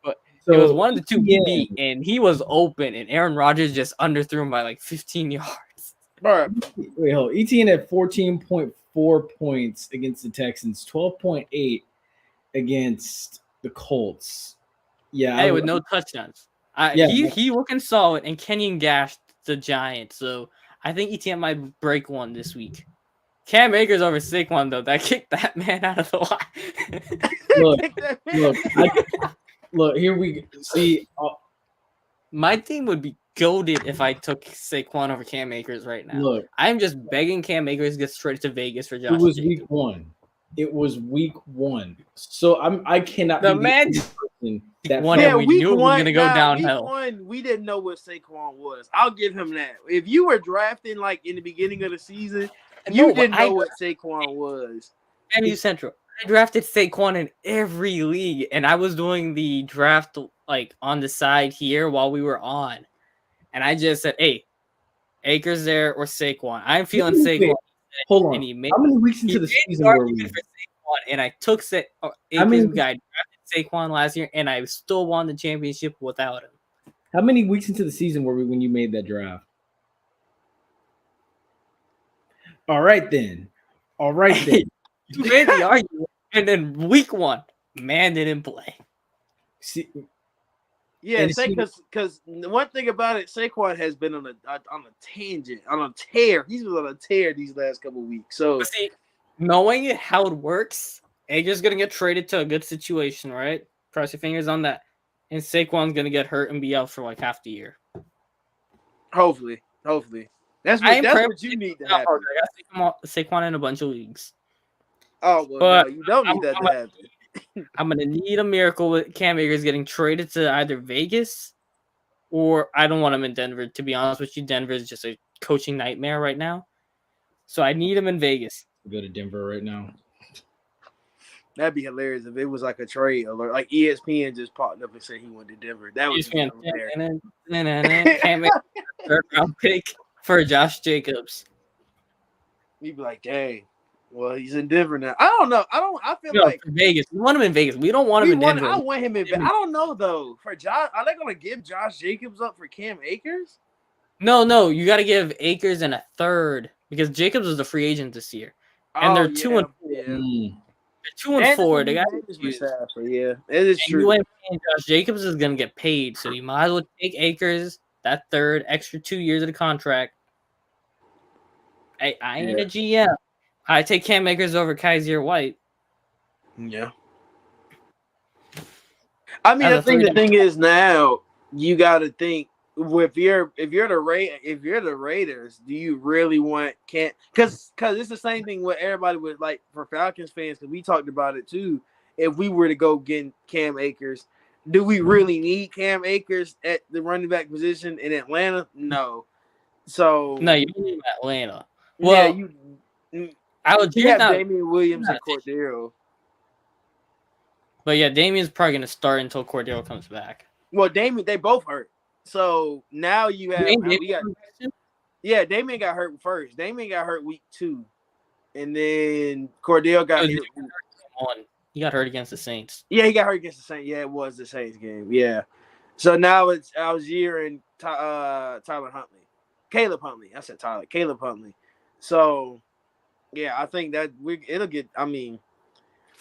But it was one of the two he beat, and he was open, and Aaron Rodgers just underthrew him by like 15 yards. Right. Wait, hold. ETN had 14.4 points against the Texans, 12.8 against the Colts. Yeah, hey, with no touchdowns. He looking solid, and Kenyon gashed the Giants, so I think ETN might break one this week. Cam Akers over Saquon, though. That kicked that man out of the line. Look, here we see. My team would be goated if I took Saquon over Cam Akers right now. Look, I'm just begging Cam Akers to get straight to Vegas for Josh. It was week one. So I cannot. The man. We knew it was going to go downhill. Week one, we didn't know what Saquon was. I'll give him that. If you were drafting like in the beginning of the season, you didn't know what Saquon was. FAMU Central. I drafted Saquon in every league, and I was doing the draft like on the side here while we were on. And I just said, hey, Akers there or Saquon. I'm feeling Saquon. Hold on. How many weeks into the season were we? And I took Akers guy. Saquon last year, and I still won the championship without him. How many weeks into the season were we when you made that draft? All right then. You made the argument, and then week one, man didn't play. See, yeah, because one thing about it, Saquon has been on a tangent, on a tear. He's been on a tear these last couple of weeks. So, see, knowing how it works. Akers gonna get traded to a good situation, right? Cross your fingers on that. And Saquon's gonna get hurt and be out for like half the year. Hopefully. That's what you need to happen. I got Saquon in a bunch of leagues. Oh, well, but no, you don't need that to happen. I'm gonna need a miracle with Cam Akers getting traded to either Vegas or I don't want him in Denver. To be honest with you, Denver is just a coaching nightmare right now. So I need him in Vegas. Go to Denver right now. That'd be hilarious if it was like a trade alert, like ESPN just popped up and said he went to Denver. That was hilarious. Can't make a third round pick for Josh Jacobs. You'd be like, dang. Well, he's in Denver now. I don't know. I feel like Vegas. We want him in Vegas. We don't want him in Denver. I want him in Vegas. I don't know though. For Josh, are they going to give Josh Jacobs up for Cam Akers? No. You got to give Akers and a third because Jacobs was a free agent this year, and they're 2-4. Yeah. They're 2-4. They got yeah, it is true. Josh Jacobs is gonna get paid, so you might as well take Akers that third extra 2 years of the contract. I ain't a GM. I take Cam Akers over Kaiser White. Yeah. I mean, I think the thing is now you got to think if you're the Raiders, do you really want Cam? Because it's the same thing with everybody with like for Falcons fans because we talked about it too. If we were to go get Cam Akers, do we really need Cam Akers at the running back position in Atlanta? No. So no, you don't need Atlanta. Well, you have Damian Williams and Cordero. But yeah, Damian's probably gonna start until Cordero comes back. Well, Damian, they both hurt. So now you have Damian got hurt first. Damian got hurt week 2. And then Cordell got hit. He got hurt against the Saints. Yeah, he got hurt against the Saints. Yeah, it was the Saints game. Yeah. So now it's Algier and Caleb Huntley. I said Tyler. Caleb Huntley. So, yeah, I think that it'll get – I mean,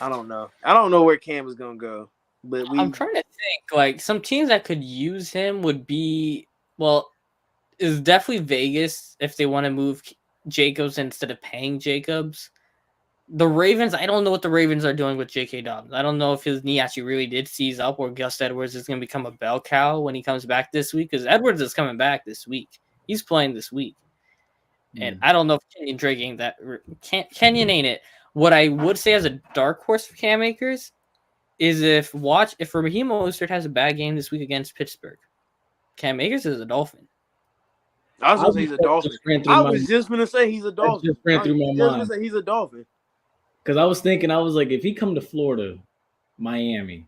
I don't know. I don't know where Cam is gonna go. But I'm trying to think. Like some teams that could use him would be is definitely Vegas if they want to move Jacobs instead of paying Jacobs. The Ravens, I don't know what the Ravens are doing with J.K. Dobbins. I don't know if his knee actually really did seize up or Gus Edwards is going to become a bell cow when he comes back this week because Edwards is coming back this week. He's playing this week. And I don't know if Kenyon Drake ain't that. Kenyon ain't it. What I would say as a dark horse for Cam Akers is if Raheem Mostert has a bad game this week against Pittsburgh, Cam Akers is a Dolphin. I was going to say he's a Dolphin. I was just going to say he's a Dolphin. Just ran through my mind. Say he's a Dolphin. Because I was thinking, like, if he come to Florida, Miami,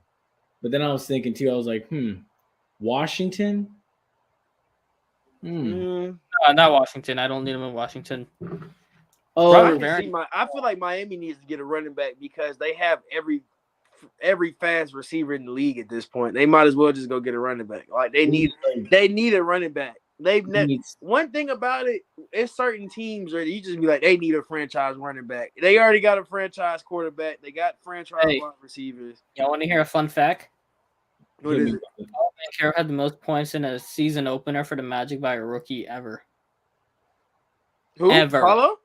but then I was thinking too, I was like, Washington? No, not Washington. I don't need him in Washington. Oh, I feel like Miami needs to get a running back because they have every fast receiver in the league at this point. They might as well just go get a running back. Like they need a running back. One thing about it, it's certain teams where you just be like, they need a franchise running back. They already got a franchise quarterback. They got franchise wide receivers. Y'all want to hear a fun fact? What is it? Carroll had the most points in a season opener for the Magic by a rookie ever. Who? Ever. Paulo?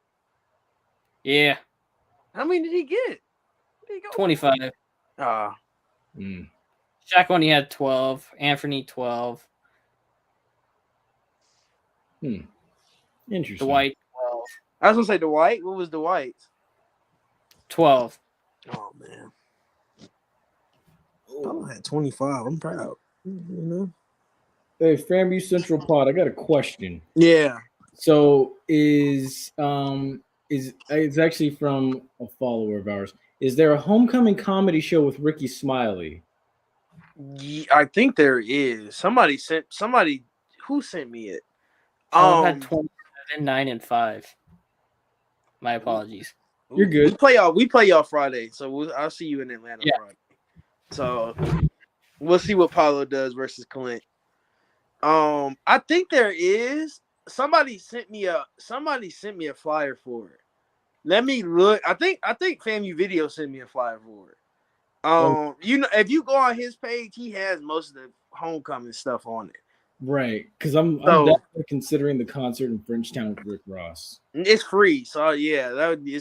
Yeah. How many did he get? 25. Shaq only had 12. Anthony 12. Interesting. Dwight 12. I was gonna say Dwight. What was Dwight's? 12. Oh man. I had 25. I'm proud. You know. Hey, FAMU Central Pod, I got a question. Yeah. So it's actually from a follower of ours. Is there a homecoming comedy show with Ricky Smiley? Yeah, I think there is. Somebody who sent me it. I had 27, 9, and 5. My apologies. You're good. We play y'all Friday, so I'll see you in Atlanta Friday. So we'll see what Paulo does versus Clint. I think there is. Somebody sent me a flyer for it. Let me look. I think FAMU Video sent me a flyer for it. If you go on his page, he has most of the homecoming stuff on it. Right, because I'm definitely considering the concert in Frenchtown with Rick Ross. It's free, so yeah, that would be.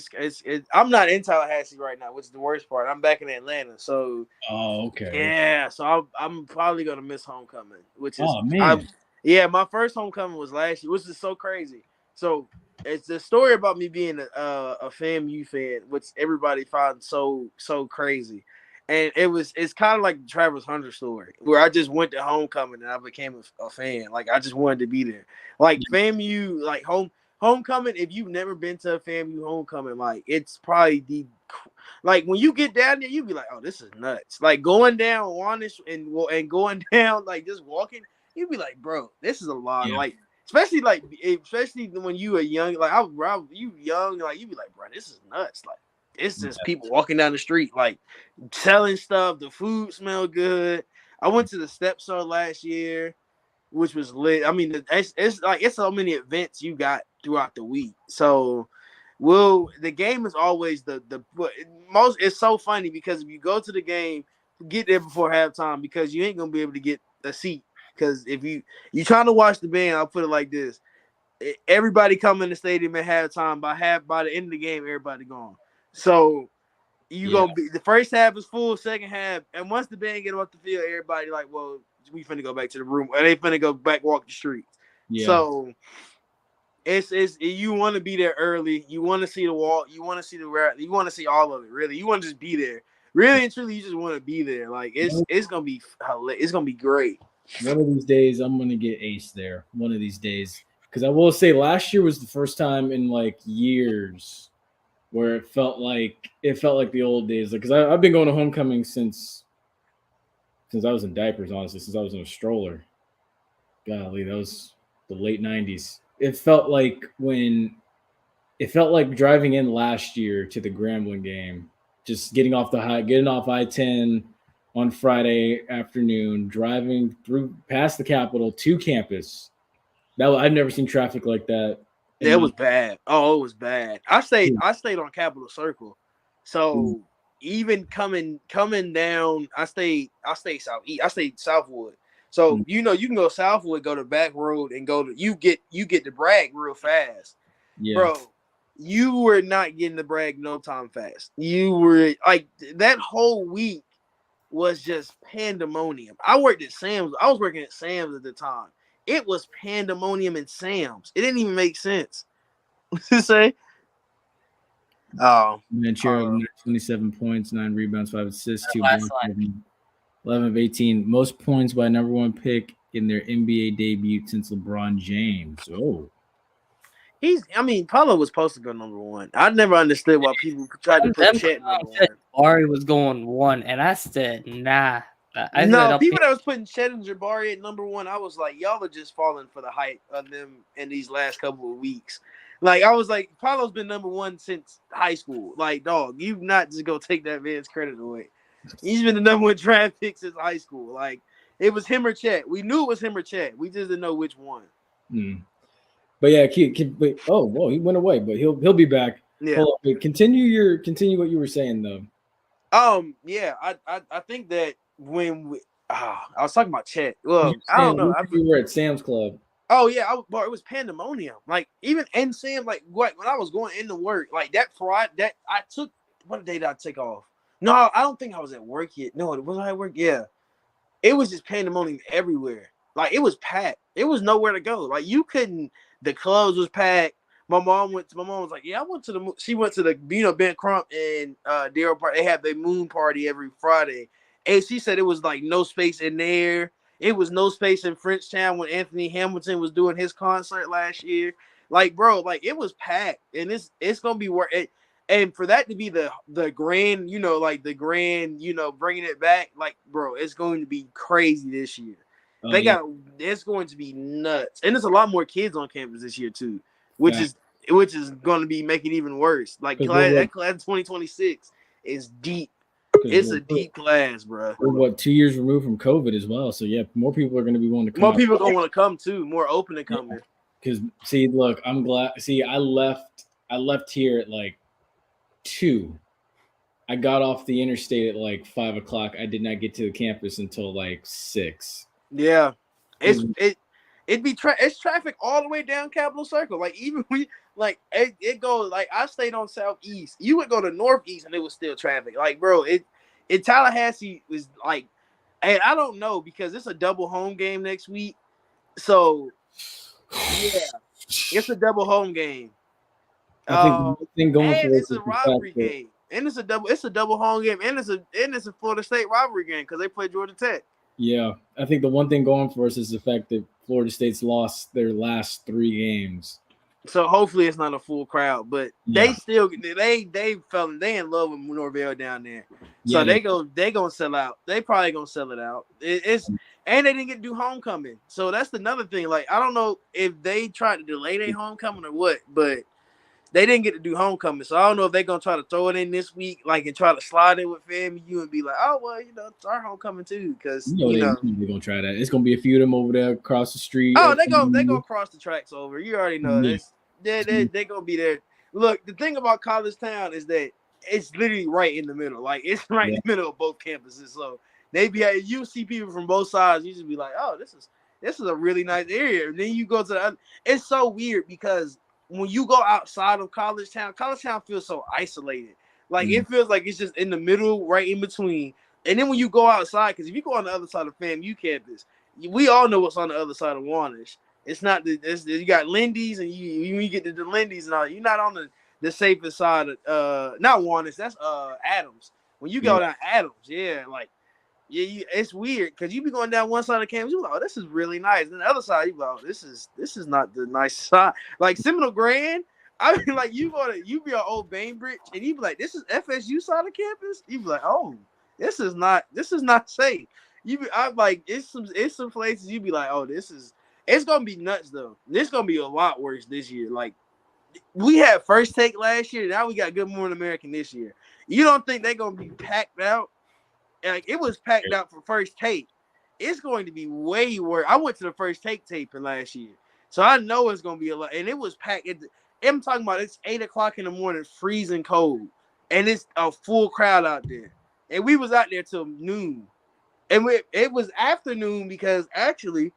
I'm not in Tallahassee right now, which is the worst part. I'm back in Atlanta, so. Oh, okay. Yeah, so I'm probably gonna miss homecoming, which is. Oh man. My first homecoming was last year, which is so crazy. So it's the story about me being a FAMU fan, which everybody found so crazy. And it's kind of like the Travis Hunter story, where I just went to homecoming and I became a fan. Like I just wanted to be there. Like FAMU, like homecoming. If you've never been to a FAMU homecoming, like it's probably like when you get down there, you be like, oh, this is nuts. Like going down Wanish and going down, like just walking, you be like, bro, this is a lot. Yeah. Like especially when you are young, like you young, like you be like, bro, this is nuts. Like. It's just people walking down the street, like selling stuff. The food smelled good. I went to the Step Show last year, which was lit. I mean, it's so many events you got throughout the week. So, the game is always the most. It's so funny because if you go to the game, get there before halftime because you ain't gonna be able to get a seat. Because if you trying to watch the band, I'll put it like this: everybody come in the stadium at halftime. By the end of the game, everybody gone. So gonna be the first half is full, second half, and once the band get off the field, everybody like, well, we finna go back to the room, or they finna go back walk the streets. Yeah. So it's you want to be there early, you want to see the wall, you want to see the rap, you want to see all of it. Really, you want to just be there. Really and truly, you just want to be there. Like it's gonna be it's gonna be great. One of these days, I'm gonna get Ace there. One of these days, because I will say, last year was the first time in like years where it felt like the old days. Because I've been going to homecoming since I was in diapers, honestly, since I was in a stroller. Golly, that was the late 90s. It felt like driving in last year to the Grambling game, just getting off I-10 on Friday afternoon, driving past the Capitol to campus. I've never seen traffic like that. Yeah, it was bad. Oh, it was bad. I stayed on Capitol Circle. So even coming down, I stayed southeast. I stayed Southwood. So you can go Southwood, go to Back Road, and you get the Bragg real fast, bro. You were not getting the Bragg no time fast. You were like that whole week was just pandemonium. I worked at Sam's. I was working at Sam's at the time. It was pandemonium in Sam's. It didn't even make sense. To say. Oh, Manchero, 27 points, 9 rebounds, 5 assists, 2 blocks, 11 of 18. Most points by number one pick in their NBA debut since LeBron James. Oh. Paulo was supposed to go number one. I never understood why people tried to put Chet number one. Jabari was going one, and I said, nah. People that was putting Chet and Jabari at number one, I was like, y'all are just falling for the hype of them in these last couple of weeks. Like, I was like, Paulo's been number one since high school. Like, dog, you not just go take that man's credit away. He's been the number one draft pick since high school. Like, it was him or Chet. We knew it was him or Chet. We just didn't know which one. But yeah, oh, whoa, he went away, but he'll be back. Yeah. Hold on, continue what you were saying though. Yeah, I think that when I was talking about Chet. Well, I don't know. We were at Sam's Club. Oh yeah, it was pandemonium. Like even in Sam, like when I was going into work, like that Friday, that I took. What day did I take off? No, I don't think I was at work yet. No, was I at work? Yeah, it was just pandemonium everywhere. Like it was packed. It was nowhere to go. Like you couldn't. The clubs was packed. My mom was like, yeah, she went to the Ben Crump and Daryl party. They have their moon party every Friday, and she said it was like no space in there. It was no space in Frenchtown when Anthony Hamilton was doing his concert last year. Like, bro, like it was packed, and it's gonna be worth it. And for that to be the grand, like the grand, bringing it back, like, bro, it's going to be crazy this year. It's going to be nuts, and there's a lot more kids on campus this year too, which is going to be making it even worse. Like that class 2026 is deep. It's a deep class, bro. We're 2 years removed from COVID as well, so yeah, more people are going to be wanting to come. More people are going to want to come too. More open to coming. Because look, I'm glad. I left here at like 2. I got off the interstate at like 5 o'clock. I did not get to the campus until like 6. Yeah, it's traffic all the way down Capitol Circle. Like even it goes like I stayed on Southeast. You would go to Northeast and it was still traffic. Like bro, in Tallahassee was like, and I don't know because it's a double home game next week. So yeah, it's a double home game. I think the thing going and it's a rivalry game, and it's a double home game, and it's a Florida State rivalry game because they play Georgia Tech. Yeah, I think the one thing going for us is the fact that Florida State's lost their last 3 games. So hopefully it's not a full crowd, but they still they in love with Norvell down there. So they gonna sell out. They probably gonna sell it out. And they didn't get to do homecoming. So that's another thing. Like I don't know if they tried to delay their homecoming or what, but they didn't get to do homecoming. So I don't know if they're gonna try to throw it in this week, like and try to slide it with FAMU and be like, oh well, it's our homecoming too, because they're gonna try that. It's gonna be a few of them over there across the street. Oh, they gonna cross the tracks over. You already know this. They're gonna be there. Look, the thing about College Town is that it's literally right in the middle. Like it's right in the middle of both campuses. So you see people from both sides. You just be like, oh, this is a really nice area. And then you go to the other. It's so weird because when you go outside of College Town feels so isolated. Like it feels like it's just in the middle, right in between. And then when you go outside, because if you go on the other side of FAMU campus, we all know what's on the other side of Warnish. It's not you got Lindy's, and you get to the Lindy's and all. You're not on the safest side of not Warnish. That's Adams. When you go down Adams, it's weird because you be going down one side of the campus, you like, oh, this is really nice. And the other side, you go, oh, this is not the nice side. Like Seminole Grand, I mean, like you be on Old Bainbridge, and you be like, this is FSU side of campus. You be like, oh, this is not safe. I'm like, it's some places you be like, oh, it's gonna be nuts though. This gonna be a lot worse this year. Like we had First Take last year, now we got Good Morning American this year. You don't think they're gonna be packed out? Like it was packed out for First Take. It's going to be way worse. I went to the First Take taping last year, so I know it's gonna be a lot. And it was packed. I'm talking about it's 8 o'clock in the morning, freezing cold. and it's a full crowd out there. And we was out there till noon. And it was afternoon because actually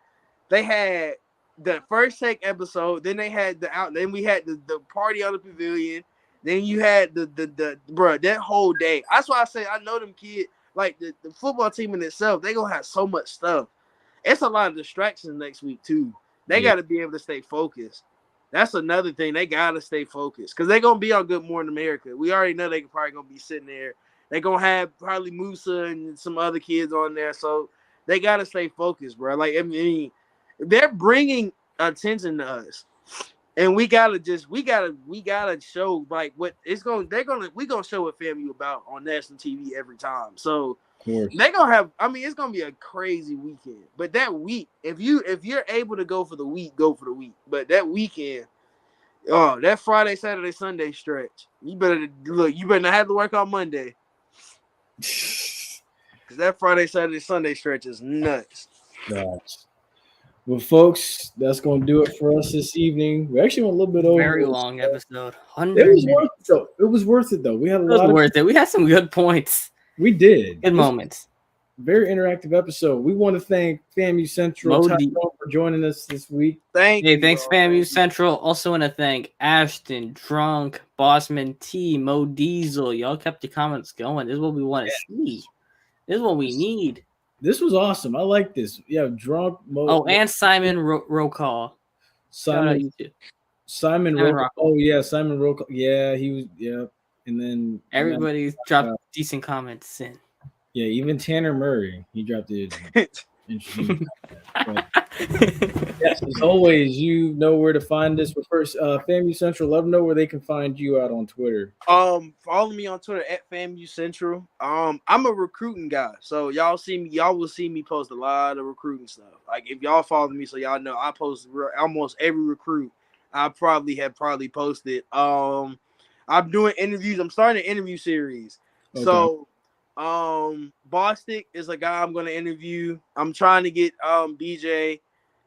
they had the first take episode, then they had then we had the party on the pavilion, then you had the bro, that whole day. That's why I say I know them kids, like the football team in itself, they gonna have so much stuff. It's a lot of distractions next week too. They got to be able to stay focused. That's another thing. They got to stay focused because they're going to be on Good Morning America. We already know they're probably going to be sitting there. They're going to have probably Musa and some other kids on there. So they got to stay focused, bro. Like, I mean, they're bringing attention to us. And we gotta show like what it's going. We're gonna show what FAMU about on national TV every time. So they're gonna have. I mean, it's gonna be a crazy weekend. But that week, if you're able to go for the week, go for the week. But that weekend, that Friday, Saturday, Sunday stretch, you better look. You better not have to work on Monday, because that Friday, Saturday, Sunday stretch is nuts. Gosh. Well, folks, that's going to do it for us this evening. We actually went a little bit over. Very long episode. It was worth it, though. It was worth it, though. We had a lot worth it. We had some good points. We did. Good moments. Very interactive episode. We want to thank FAMU Central for joining us this week. Thanks, FAMU Central. Also want to thank Ashton, Drunk, Bossman T, Mo Diesel. Y'all kept your comments going. This is what we want to see. This is what we need. This was awesome. I like this. Yeah, Drunk. And Simon Rocall. Simon Rocall. Oh, yeah, Simon Rocall. Yeah, he was. Yeah, and then everybody dropped decent comments in. Yeah, even Tanner Murray, he dropped it. Interesting. Yes, as always, you know where to find us. But first, FAMU Central, let them know where they can find you out on Twitter. Follow me on Twitter at FAMU Central. I'm a recruiting guy, so y'all will see me post a lot of recruiting stuff. Like if y'all follow me, so y'all know I post almost every recruit I probably posted. I'm doing interviews. I'm starting an interview series. Okay. So Bostic is a guy I'm going to interview. I'm trying to get BJ.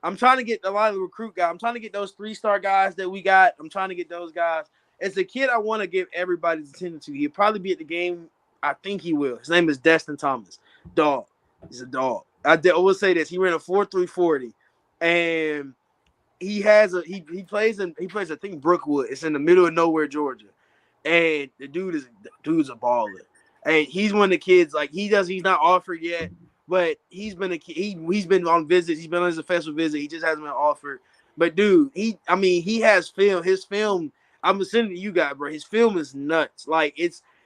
I'm trying to get a lot of the recruit guys. I'm trying to get those 3-star guys that we got. I'm trying to get those guys. It's a kid I want to give everybody's attention to. He'll probably be at the game. I think he will. His name is Destin Thomas. Dog. He's a dog. I will say this. He ran a 4.340, and he plays I think Brookwood. It's in the middle of nowhere, Georgia, and the dude's a baller. And he's one of the kids, like he's not offered yet, but he's been he's been on visits, he's been on his official visit, he just hasn't been offered. But dude, he has film. His film, I'm sending it to you guys, bro. His film is nuts. Like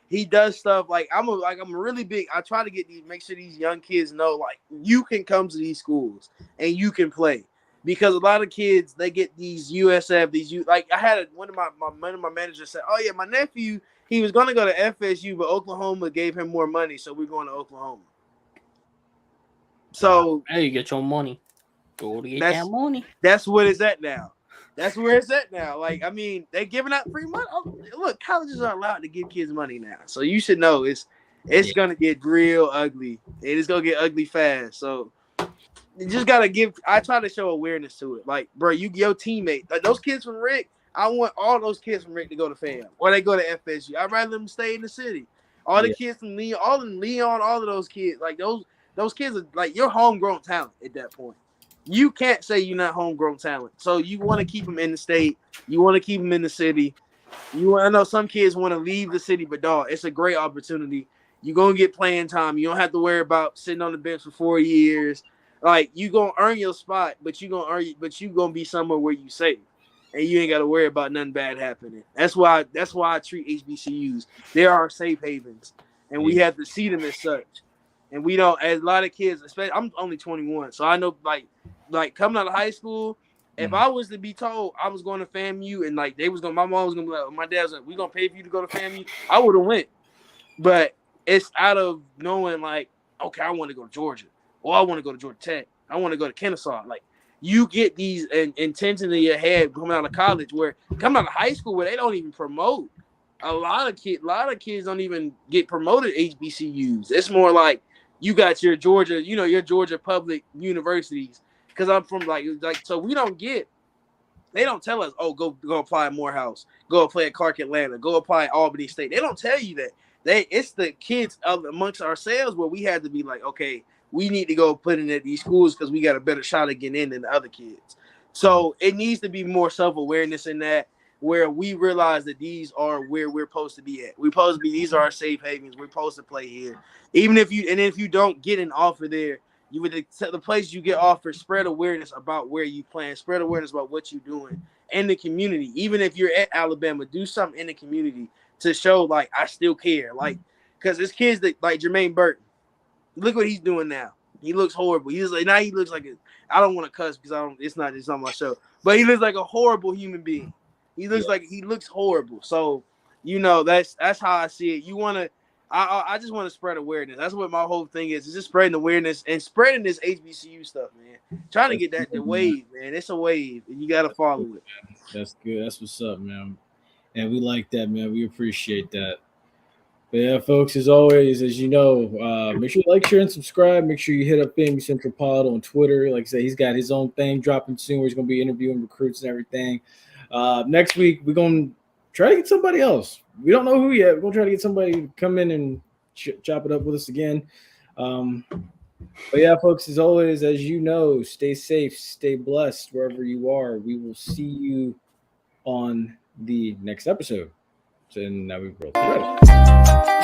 he does stuff like I'm really big. I try to make sure these young kids know like you can come to these schools and you can play. Because a lot of kids, they get these USF, like I had one of my managers said, "Oh yeah, my nephew, he was going to go to FSU, but Oklahoma gave him more money, so we're going to Oklahoma." So hey, you get your money. Go to get that money. That's what it's at now. That's where it's at now. Like I mean, they're giving out free money. Oh, look, colleges are allowed to give kids money now, so you should know it's going to get real ugly. It's going to get ugly fast. So. You just gotta I try to show awareness to it. Like, bro, your teammate, like those kids from Rick, I want all those kids from Rick to go to FAM or they go to FSU. I'd rather them stay in the city. All the kids from Leon, all of those kids, like those kids are like your homegrown talent at that point. You can't say you're not homegrown talent. So you want to keep them in the state. You want to keep them in the city. I know some kids want to leave the city, but dog, it's a great opportunity. You're gonna get playing time. You don't have to worry about sitting on the bench for 4 years. Like you gonna earn your spot, but you gonna be somewhere where you safe, and you ain't gotta worry about nothing bad happening. That's why I treat HBCUs. They are safe havens, and we have to see them as such. And we don't, as a lot of kids, especially I'm only 21, so I know like coming out of high school, if I was to be told I was going to FAMU and like my mom was gonna be like, my dad was like, we gonna pay for you to go to FAMU, I would have went. But it's out of knowing like, okay, I want to go to Georgia. Or I want to go to Georgia Tech. I want to go to Kennesaw. Like you get these intentions in your head coming out of college, coming out of high school where they don't even promote. A lot of kids don't even get promoted HBCUs. It's more like you got your Georgia, your Georgia public universities. Because I'm from like so we don't get They don't tell us, oh, go apply at Morehouse, go play at Clark Atlanta, go apply at Albany State. They don't tell you that. It's the kids amongst ourselves where we had to be like, okay, we need to go put in at these schools because we got a better shot of getting in than the other kids. So it needs to be more self-awareness in that, where we realize that these are where we're supposed to be at. We're supposed to be, these are our safe havens. We're supposed to play here. Even if you don't get an offer there, you would the place you get offered, spread awareness about where you playing, spread awareness about what you're doing in the community. Even if you're at Alabama, do something in the community to show like I still care. Like, because it's kids that like Jermaine Burton. Look what he's doing now. He looks horrible. He looks like I don't want to cuss because it's not on my show. But he looks like a horrible human being. He looks horrible. So, that's how I see it. I just want to spread awareness. That's what my whole thing is. It's just spreading awareness and spreading this HBCU stuff, man. Trying to get the wave, man. It's a wave, and you got to follow it. That's good. That's what's up, man. And we like that, man. We appreciate that. But yeah, folks, as always, as you know, make sure you like, share, and subscribe. Make sure you hit up FAMU Central Pod on Twitter. Like I said, he's got his own thing dropping soon where he's going to be interviewing recruits and everything. Next week, we're going to try to get somebody else. We don't know who yet. We're going to try to get somebody to come in and chop it up with us again. But yeah, folks, as always, as you know, stay safe, stay blessed wherever you are. We will see you on the next episode. So now we roll the credits.